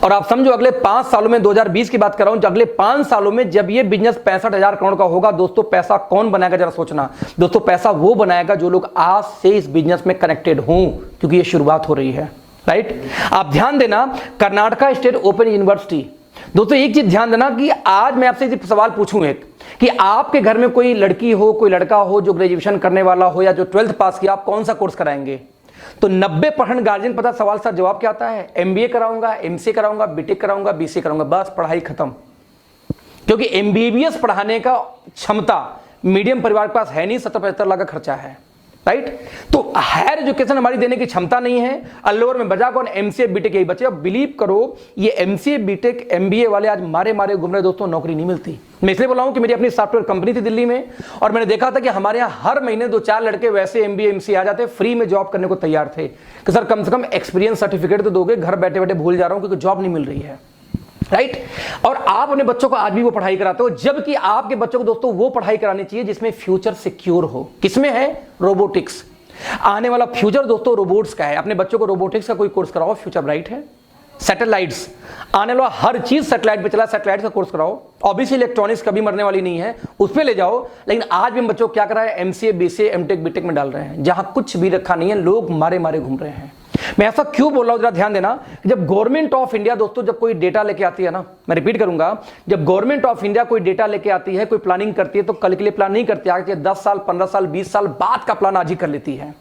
और आप समझो अगले 5 सालों में, 2020 की बात कर रहा हूं, अगले 5 सालों में जब ये बिजनेस 65,000 करोड़ का होगा दोस्तों, पैसा कौन बनाएगा जरा सोचना दोस्तों। पैसा वो बनाएगा जो लोग आज से इस बिजनेस में कनेक्टेड हों, क्योंकि ये शुरुआत हो रही है, राइट? आप ध्यान देना, कर्नाटका स्टेट ओपन यूनिवर्सिटी। दोस्तों एक चीज ध्यान देना कि आज मैं आपसे एक सवाल पूछूं एक, कि आपके घर में कोई लड़की हो, कोई लड़का हो जो ग्रेजुएशन करने वाला हो या जो 12th पास किया, आप कौन सा कोर्स कराएंगे? तो 90% गार्जियन पता सवाल सर जवाब क्या आता है? MBA कराऊंगा, MCA कराऊंगा, BTech कराऊंगा, BCA कराऊंगा, बस पढ़ाई खत्म। क्योंकि MBBS पढ़ाने का क्षमता मीडियम परिवार के पास है नहीं, 70-75 लाख का खर्चा है, राइट? तो हायर एजुकेशन हमारी देने की क्षमता नहीं है। अल्लोवर में बजा कौन? MCA BTech यही बचे। अब बिलीव करो, ये MCA BTech MBA वाले आज मारे घूम रहे दोस्तों, नौकरी नहीं मिलती। मैं इसलिए बोला हूं कि मेरी अपनी सॉफ्टवेयर कंपनी थी दिल्ली में, और मैंने देखा था कि हमारे यहाँ हर महीने 2-4 लड़के वैसे MBA MCA आ जाते, फ्री में जॉब करने को तैयार थे कि सर कम से कम एक्सपीरियंस सर्टिफिकेट तो दोगे। घर बैठे बैठे भूल जा रहा हूं क्योंकि जॉब नहीं मिल रही है, राइट? और आप अपने बच्चों को आज भी वो पढ़ाई कराते हो, जबकि आपके बच्चों को दोस्तों वो पढ़ाई करानी चाहिए जिसमें फ्यूचर सिक्योर हो। किसमें है? रोबोटिक्स। आने वाला फ्यूचर दोस्तों रोबोट्स का है। अपने बच्चों को रोबोटिक्स का कोई कोर्स कराओ, फ्यूचर ब्राइट है। सैटेलाइट्स, आने वाला हर चीज सैटेलाइट पे चला, सैटेलाइट का कोर्स कराओ। ऑब्वियसली इलेक्ट्रॉनिक्स कभी मरने वाली नहीं है, उस पे ले जाओ। लेकिन आज भी हम बच्चों को क्या करा है? MCA BCA MTech BTech में डाल रहे हैं, जहां कुछ भी रखा नहीं है, लोग मारे घूम रहे हैं। मैं ऐसा क्यों बोल रहा हूं, जरा ध्यान देना। जब गवर्नमेंट ऑफ इंडिया दोस्तों जब कोई डेटा लेके आती है ना, मैं रिपीट करूंगा, जब गवर्नमेंट ऑफ इंडिया कोई डेटा लेके आती है, कोई प्लानिंग करती है, तो कल के लिए प्लान नहीं करती, आगे 10 साल 15 साल 20 साल बाद का प्लान आज ही कर लेती है।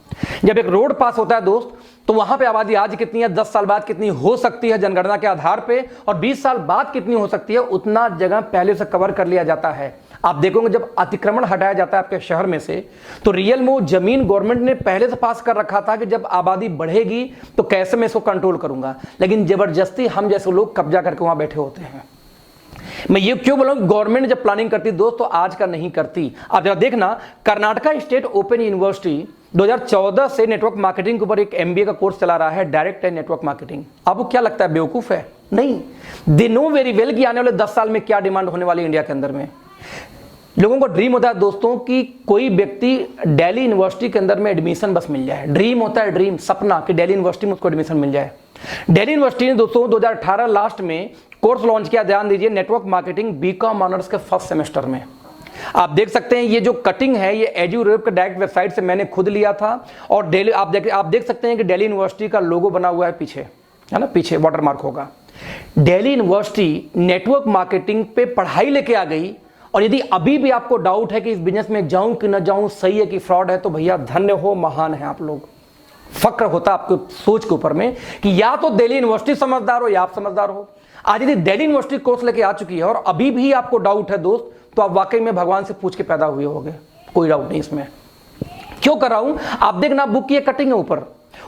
जब एक रोड पास होता है दोस्त, तो वहां पे आबादी आज कितनी है, 10 साल बाद कितनी हो सकती है जनगणना के आधार पे, और 20 साल बाद कितनी हो सकती है, उतना जगह पहले से कवर कर लिया जाता है। आप देखोगे जब अतिक्रमण हटाया जाता है आपके शहर में से, तो रियल में वो जमीन गवर्नमेंट ने पहले से पास कर रखा था कि जब आबादी बढ़ेगी तो कैसे मैं इसको कंट्रोल करूंगा, लेकिन जबरदस्ती हम जैसे लोग कब्जा करके वहां बैठे होते हैं। मैं ये क्यों बोला, गवर्नमेंट जब प्लानिंग करती दोस्त तो आज का नहीं करती। आप जरा देखना, कर्नाटका स्टेट ओपन यूनिवर्सिटी 2014 से नेटवर्क मार्केटिंग के ऊपर एक MBA का कोर्स चला रहा है, डायरेक्ट एंड नेटवर्क मार्केटिंग। आपको क्या लगता है बेवकूफ है? नहीं, दे नो वेरी वेल कि आने वाले 10 साल में क्या डिमांड होने वाली है इंडिया के अंदर में। लोगों को ड्रीम होता है दोस्तों कि कोई व्यक्ति दिल्ली यूनिवर्सिटी के अंदर में एडमिशन बस मिल जाए। ड्रीम होता है, ड्रीम, सपना कि दिल्ली यूनिवर्सिटी में उसको एडमिशन मिल जाए। दिल्ली यूनिवर्सिटी ने दोस्तों 2018 लास्ट में कोर्स लॉन्च किया, ध्यान दीजिए, नेटवर्क मार्केटिंग BCom ऑनर्स के फर्स्ट सेमेस्टर में। आप देख सकते हैं ये जो कटिंग है ये एजुरेप के डायरेक्ट वेबसाइट से मैंने खुद लिया था, और दिल्ली आप देख सकते हैं कि दिल्ली यूनिवर्सिटी का लोगो बना हुआ है पीछे, है ना, पीछे वाटरमार्क होगा। दिल्ली यूनिवर्सिटी नेटवर्क मार्केटिंग पे पढ़ाई लेके आ गई, और यदि अभी भी आपको डाउट है कि इस बिजनेस में जाऊं कि न जाऊं, सही है कि फ्रॉड है, तो भैया धन्य हो, महान है आप लोग। फक्र होता आपको सोच के ऊपर में कि या तो दिल्ली यूनिवर्सिटी समझदार हो या आप समझदार हो। आज यदि दिल्ली यूनिवर्सिटी कोर्स लेके आ चुकी है और अभी भी आपको डाउट है दोस्त, तो आप वाकई में भगवान से पूछ के पैदा हुए होंगे, कोई डाउट नहीं इसमें। क्यों कर रहा हूं, आप देखना, बुक की कटिंग है ऊपर,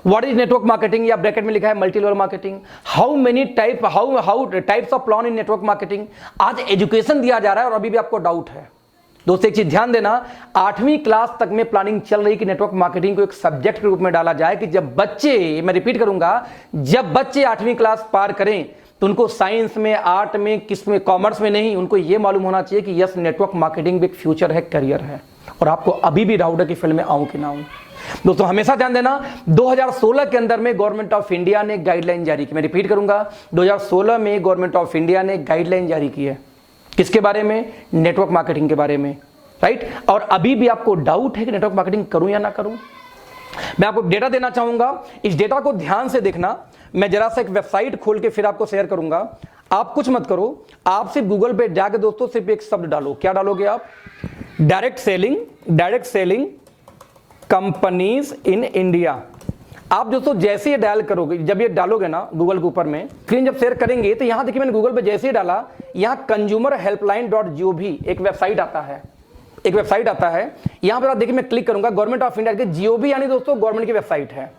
व्हाट इज नेटवर्क मार्केटिंग, या ब्रैकेट में लिखा है multi level marketing, how types of plan in network marketing. आज एजुकेशन दिया जा रहा है और अभी भी आपको डाउट है। दोस्तों एक चीज ध्यान देना, 8वीं क्लास तक में प्लानिंग चल रही कि नेटवर्क मार्केटिंग को एक सब्जेक्ट के रूप में डाला जाए, कि जब बच्चे, मैं रिपीट करूंगा, जब बच्चे 8वीं क्लास पार करें तो उनको साइंस में, आर्ट में, किस में, कॉमर्स में नहीं, उनको यह मालूम होना चाहिए कि यस, नेटवर्क मार्केटिंग भी एक फ्यूचर है, करियर है। और आपको अभी भी डाउट है कि फील्ड में आऊं कि ना आऊं। दोस्तों हमेशा ध्यान देना, 2016 के अंदर में गवर्नमेंट ऑफ इंडिया ने गाइडलाइन जारी की, मैं रिपीट करूंगा, 2016 में गवर्नमेंट ऑफ इंडिया ने गाइडलाइन जारी की है, किसके बारे में, नेटवर्क मार्केटिंग के बारे में, राइट। और अभी भी आपको डाउट है कि नेटवर्क मार्केटिंग करूं या ना करूं। मैं आपको डेटा देना चाहूंगा, इस डेटा को ध्यान से देखना। मैं जरा सा एक वेबसाइट खोल के फिर आपको शेयर करूंगा। आप कुछ मत करो, आप सिर्फ गूगल पे जाके दोस्तों सिर्फ एक शब्द डालो। क्या डालोगे आप? Direct selling companies in India. आप दोस्तों जैसे ही डायल करोगे, जब ये डालोगे ना गूगल के ऊपर में, स्क्रीन जब शेयर करेंगे तो यहां देखिए, मैंने गूगल पे जैसे ही डाला, यहां consumerhelpline.gov एक वेबसाइट आता है, यहां पर आप देखिए, मैं क्लिक करूंगा, गवर्नमेंट ऑफ इंडिया के GOV यानी दोस्तों गवर्नमेंट की वेबसाइट है।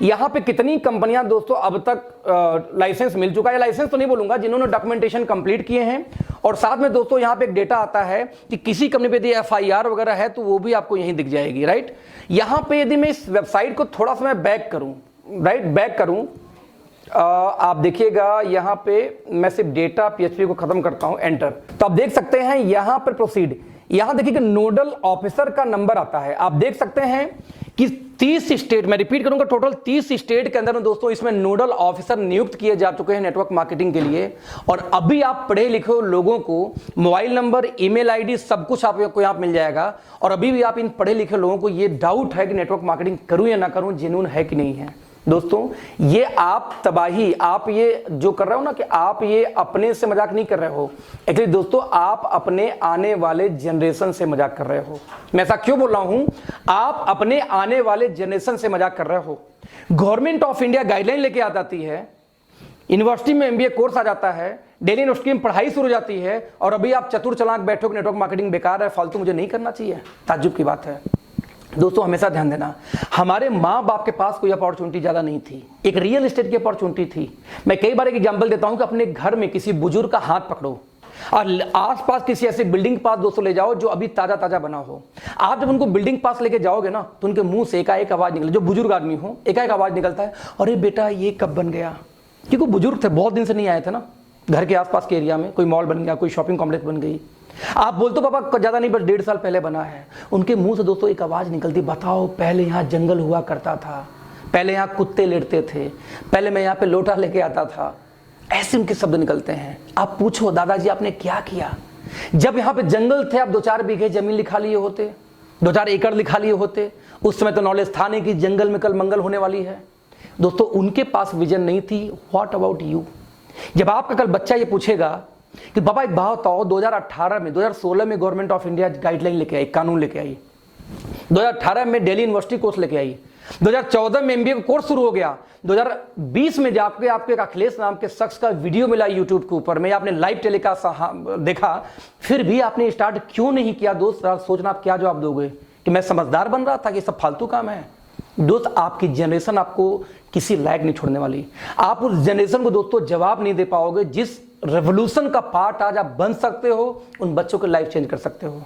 यहां पे कितनी कंपनियां दोस्तों अब तक लाइसेंस मिल चुका है, लाइसेंस तो नहीं बोलूंगा, जिन्होंने डॉक्यूमेंटेशन कंप्लीट किए हैं। और साथ में दोस्तों यहां पे एक डेटा आता है कि किसी कंपनी पे यदि FIR वगैरह है तो वो भी आपको यहीं दिख जाएगी, राइट। यहां पे यदि मैं इस वेबसाइट को थोड़ा सा मैं बैक करूं, राइट, बैक करूं, आप देखिएगा यहां पे मैं सिर्फ डेटा PHP को खत्म करता हूं, एंटर। तो आप देख सकते हैं यहां पर प्रोसीड, यहां देखिए कि नोडल ऑफिसर का नंबर आता है। आप देख सकते हैं कि 30 स्टेट, मैं रिपीट करूंगा, टोटल 30 स्टेट के अंदर में दोस्तों इसमें नोडल ऑफिसर नियुक्त किए जा चुके हैं नेटवर्क मार्केटिंग के लिए। और अभी आप पढ़े लिखे लोगों को मोबाइल नंबर, ईमेल आईडी सब कुछ आपको यहाँ मिल जाएगा। और अभी भी आप इन पढ़े लिखे लोगों को ये डाउट है कि नेटवर्क मार्केटिंग करूं या ना करूं, जेन्युइन है कि नहीं है। दोस्तों ये आप तबाही, आप ये जो कर रहे हो ना, कि आप ये अपने से मजाक नहीं कर रहे हो, एक्चुअली दोस्तों आप अपने आने वाले जनरेशन से मजाक कर रहे हो। मैं ऐसा क्यों बोल रहा हूं, आप अपने आने वाले जनरेशन से मजाक कर रहे हो। गवर्नमेंट ऑफ इंडिया गाइडलाइन लेके आ जाती है, यूनिवर्सिटी में MBA कोर्स आ जाता है, दिल्ली यूनिवर्सिटी में पढ़ाई शुरू हो जाती है, और अभी आप चतुर चालाक बैठो कि नेटवर्क मार्केटिंग बेकार है, फालतू, मुझे नहीं करना चाहिए। ताज्जुब की बात है। दोस्तों हमेशा ध्यान देना, हमारे माँ बाप के पास कोई अपॉर्चुनिटी ज़्यादा नहीं थी, एक रियल एस्टेट की अपॉर्चुनिटी थी। मैं कई बार एक एग्जांपल देता हूं कि अपने घर में किसी बुजुर्ग का हाथ पकड़ो और आसपास किसी ऐसे बिल्डिंग पास दोस्तों ले जाओ जो अभी ताजा ताजा बना हो। आप जब उनको बिल्डिंग पास लेके जाओगे ना, तो उनके मुंह से एकाएक आवाज निकले, जो बुजुर्ग आदमी हो एकाएक आवाज निकलता है, अरे बेटा ये कब बन गया, क्योंकि बुजुर्ग थे, बहुत दिन से नहीं आए थे ना घर के आसपास के एरिया में, कोई मॉल बन गया, कोई शॉपिंग कॉम्प्लेक्स बन गई। आप बोलते हो पापा ज्यादा नहीं, बस 1.5 साल पहले बना है। उनके मुंह से दोस्तों एक आवाज निकलती, बताओ पहले यहाँ जंगल हुआ करता था, पहले यहाँ कुत्ते लेटते थे, पहले मैं यहाँ पे लोटा लेके आता था, ऐसे उनके शब्द निकलते हैं। आप पूछो दादाजी आपने क्या किया, जब यहाँ पे जंगल थे आप 2-4 बीघे जमीन लिखा लिए होते, 2-4 एकड़ लिखा लिए होते। उस समय तो नॉलेज था नहीं कि जंगल में कल मंगल होने वाली है। दोस्तों उनके पास विजन नहीं थी। What about you? जब आपका कल बच्चा ये पूछेगा कि बाबा एक बात बताओ, 2018 में 2016 में गवर्नमेंट ऑफ इंडिया गाइडलाइन लेके आई, कानून लेके आई, 2018 में दिल्ली यूनिवर्सिटी कोर्स लेके आई, 2014 में एमबीए का कोर्स शुरू हो गया, 2020 में जाके आपको एक अखिलेश नाम के शख्स का वीडियो मिला यूट्यूब के ऊपर में, आपने लाइव टेलीकास्ट देखा, फिर भी आपने स्टार्ट क्यों नहीं किया? दोस्त सोचना आप क्या जवाब दोगे कि मैं समझदार बन रहा था कि सब फालतू काम है? दोस्त आपकी जनरेशन आपको किसी लायक नहीं छोड़ने वाली। आप उस जनरेशन को दोस्तों जवाब नहीं दे पाओगे जिस रेवोल्यूशन का पार्ट आज आप बन सकते हो, उन बच्चों की लाइफ चेंज कर सकते हो।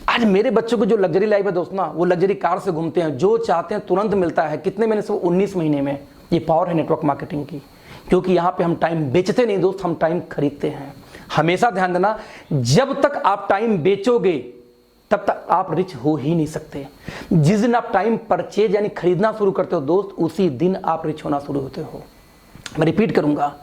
आज मेरे बच्चों को जो लग्जरी लाइफ है दोस्त ना, वो लग्जरी कार से घूमते हैं, जो चाहते हैं तुरंत मिलता है। कितने महीने से? 19 महीने में। ये पावर है नेटवर्क मार्केटिंग की, क्योंकि यहां पे हम टाइम बेचते नहीं दोस्त, हम टाइम खरीदते हैं। हमेशा ध्यान देना, जब तक आप टाइम बेचोगे तब तक आप रिच हो ही नहीं सकते। जिस दिन आप टाइम परचेज यानी खरीदना शुरू करते हो दोस्त, उसी दिन आप रिच होना शुरू होते हो। मैं रिपीट करूंगा,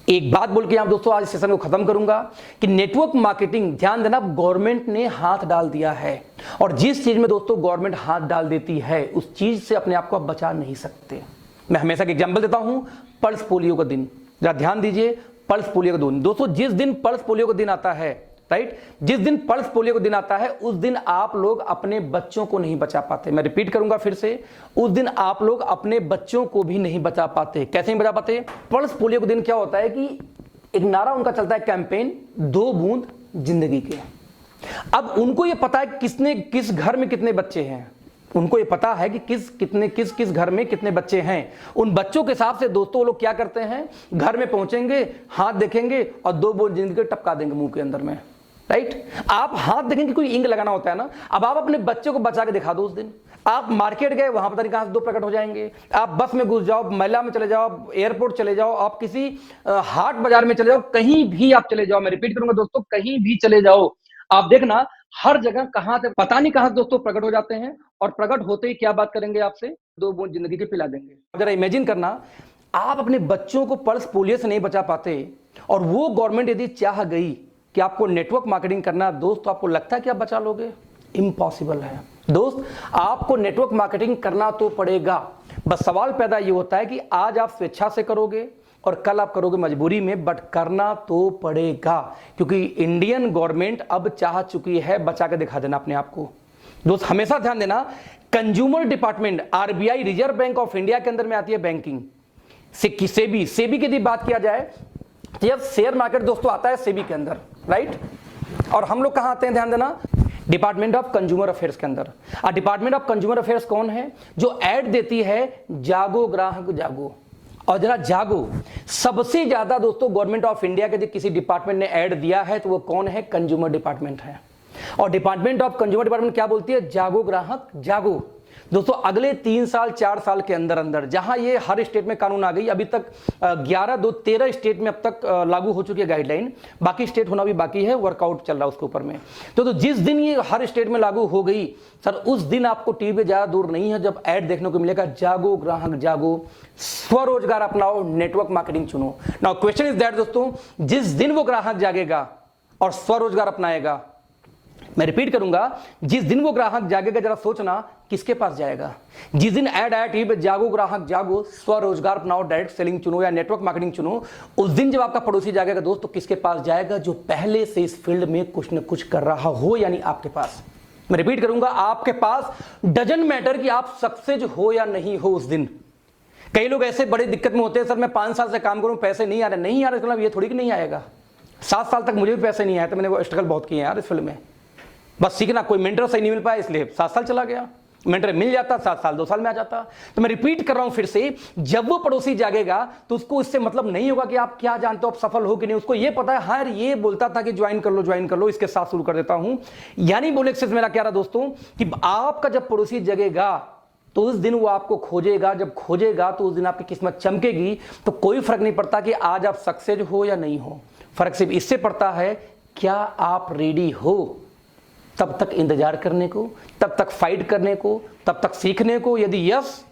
एक बात बोल के आप दोस्तों आज सेशन को खत्म करूंगा कि नेटवर्क मार्केटिंग, ध्यान देना, गवर्नमेंट ने हाथ डाल दिया है, और जिस चीज में दोस्तों गवर्नमेंट हाथ डाल देती है उस चीज से अपने आप को आप बचा नहीं सकते। मैं हमेशा एक एग्जांपल देता हूं, पल्स पोलियो का दिन, जरा ध्यान दीजिए, पल्स पोलियो का दिन दोस्तों, जिस दिन पल्स पोलियो का दिन आता है, राइट, जिस दिन पल्स पोलियो का दिन आता है उस दिन आप लोग अपने बच्चों को नहीं बचा पाते। मैं रिपीट करूंगा फिर से, उस दिन आप लोग अपने बच्चों को भी नहीं बचा पाते। कैसे नहीं बचा पाते? पल्स पोलियो का दिन क्या होता है कि एक नारा उनका चलता है, कैंपेन 2 बूंद जिंदगी के। अब उनको यह पता है किस घर में कितने बच्चे हैं, उनको ये पता है कि किस घर में कितने बच्चे हैं। उन बच्चों के हिसाब से दोस्तों लोग क्या करते हैं, घर में पहुंचेंगे, हाथ देखेंगे और 2 बूंद जिंदगी टपका देंगे मुंह के अंदर में, राइट। आप हाथ देखेंगे, कोई इंक लगाना होता है ना। अब आप अपने बच्चे को बचा के दिखा दो उस दिन। आप मार्केट गए, वहां पता नहीं कहां से 2 प्रकट हो जाएंगे। आप बस में घुस जाओ, मेला में चले जाओ, एयरपोर्ट चले जाओ, आप किसी हाट बाजार में चले जाओ, कहीं भी आप चले जाओ, मैं रिपीट करूंगा दोस्तों, कहीं भी चले जाओ, आप देखना हर जगह कहां से पता नहीं कहां से दोस्तों प्रकट हो जाते हैं। और प्रकट होते ही क्या बात करेंगे, आपसे 2 बूंद जिंदगी के पिला देंगे। जरा इमेजिन करना, आप अपने बच्चों को पल्स पोलियो से नहीं बचा पाते, और वो गवर्नमेंट यदि चाह गई कि आपको नेटवर्क मार्केटिंग करना दोस्त, तो आपको लगता है कि आप बचा लोगे? इम्पॉसिबल है दोस्त। आपको नेटवर्क मार्केटिंग करना तो पड़ेगा, बस सवाल पैदा ये होता है कि आज आप स्वेच्छा से करोगे और कल आप करोगे मजबूरी में, बट करना तो पड़ेगा, क्योंकि इंडियन गवर्नमेंट अब चाह चुकी है बचा के दिखा देना अपने आप को। दोस्त हमेशा ध्यान देना, consumer department, RBI, reserve bank of India के अंदर में आती है बैंकिंग, सेबी की यदि बात किया जाए, जब शेयर मार्केट दोस्तों आता है सेबी के अंदर, राइट, और हम लोग कहां आते हैं, ध्यान देना, डिपार्टमेंट ऑफ कंज्यूमर अफेयर्स के अंदर। डिपार्टमेंट ऑफ कंज्यूमर अफेयर्स कौन है? जो ऐड देती है, जागो ग्राहक जागो। और जरा जागो, सबसे ज्यादा दोस्तों गवर्नमेंट ऑफ इंडिया के किसी डिपार्टमेंट ने ऐड दिया है तो वो कौन है? कंज्यूमर डिपार्टमेंट है। और डिपार्टमेंट ऑफ कंज्यूमर डिपार्टमेंट क्या बोलती है? जागो ग्राहक जागो। दोस्तों अगले 3 साल 4 साल के अंदर अंदर, जहां ये हर स्टेट में कानून आ गई, अभी तक 13 स्टेट में अब तक लागू हो चुकी है गाइडलाइन, बाकी स्टेट होना भी बाकी है, वर्कआउट चल रहा है उसके ऊपर में। तो जिस दिन ये हर स्टेट में लागू हो गई सर, उस दिन आपको टीवी पे ज्यादा दूर नहीं है जब ऐड देखने को मिलेगा, जागो ग्राहक जागो, स्वरोजगार अपनाओ, नेटवर्क मार्केटिंग चुनो। नाउ क्वेश्चन इज दैट दोस्तों, जिस दिन वो ग्राहक जागेगा और स्वरोजगार अपनाएगा, मैं रिपीट करूंगा, जिस दिन वो ग्राहक जागेगा, जरा सोचना किसके पास जाएगा? जिस दिन ऐड आया टीवी पे, जागो ग्राहक जागो, स्वरोजगार अपनाओ, डायरेक्ट सेलिंग चुनो या नेटवर्क मार्केटिंग चुनो, उस दिन जब आपका पड़ोसी जागेगा दोस्त, तो किसके पास जाएगा? जो पहले से इस फील्ड में कुछ न कुछ कर रहा हो, यानी आपके पास। मैं रिपीट करूंगा, आपके पास, डजंट मैटर कि आप सक्सेस हो या नहीं हो उस दिन। कई लोग ऐसे बड़ी दिक्कत में होते हैं, सर मैं 5 साल से काम करूं, पैसे नहीं आ रहे, नहीं आ रहे, मतलब ये थोड़ी कि नहीं आएगा। 7 साल तक मुझे भी पैसे नहीं आए थे, मैंने वो स्ट्रगल बहुत किए यार इस फील्ड में, बस सीखना, कोई मेंटर सही नहीं मिल पाया इसलिए 7 साल चला गया। मेंटर मिल जाता 7 साल 2 साल में आ जाता। तो मैं रिपीट कर रहा हूं फिर से, जब वो पड़ोसी जागेगा तो उसको इससे मतलब नहीं होगा कि आप क्या जानते हो, आप सफल हो कि नहीं। उसको ये पता है, हाँ ये बोलता था कि ज्वाइन कर लो, इसके साथ शुरू कर देता हूं। यानी बोले से मेरा क्या रहा दोस्तों, कि आपका जब पड़ोसी जगेगा तो उस दिन वो आपको खोजेगा, जब खोजेगा तो उस दिन आपकी किस्मत चमकेगी। तो कोई फर्क नहीं पड़ता कि आज आप सक्सेस हो या नहीं हो, फर्क सिर्फ इससे पड़ता है क्या आप रेडी हो तब तक इंतजार करने को, तब तक फाइट करने को, तब तक सीखने को। यदि यस,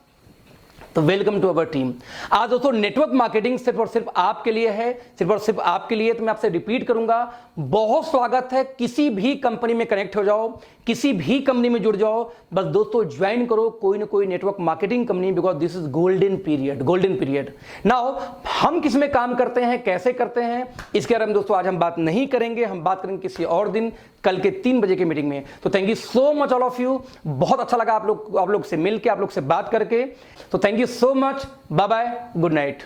तो वेलकम टू अवर टीम। आज दोस्तों नेटवर्क मार्केटिंग सिर्फ और सिर्फ आपके लिए है, सिर्फ और सिर्फ आपके लिए। तो मैं आपसे रिपीट करूंगा, बहुत स्वागत है। किसी भी कंपनी में कनेक्ट हो जाओ, किसी भी कंपनी में जुड़ जाओ, बस दोस्तों ज्वाइन करो कोई ना कोई network marketing company, because this is golden period, golden period. Now हम किस में काम करते हैं, कैसे करते हैं, इसके बारे में दोस्तों आज हम बात नहीं करेंगे। हम बात करेंगे किसी और दिन, कल के 3 बजे की मीटिंग में। तो thank you so much all of you. बहुत अच्छा लगा आप लोग से मिलकर, आप लोग से बात करके। तो thank you so much. Bye bye, good night.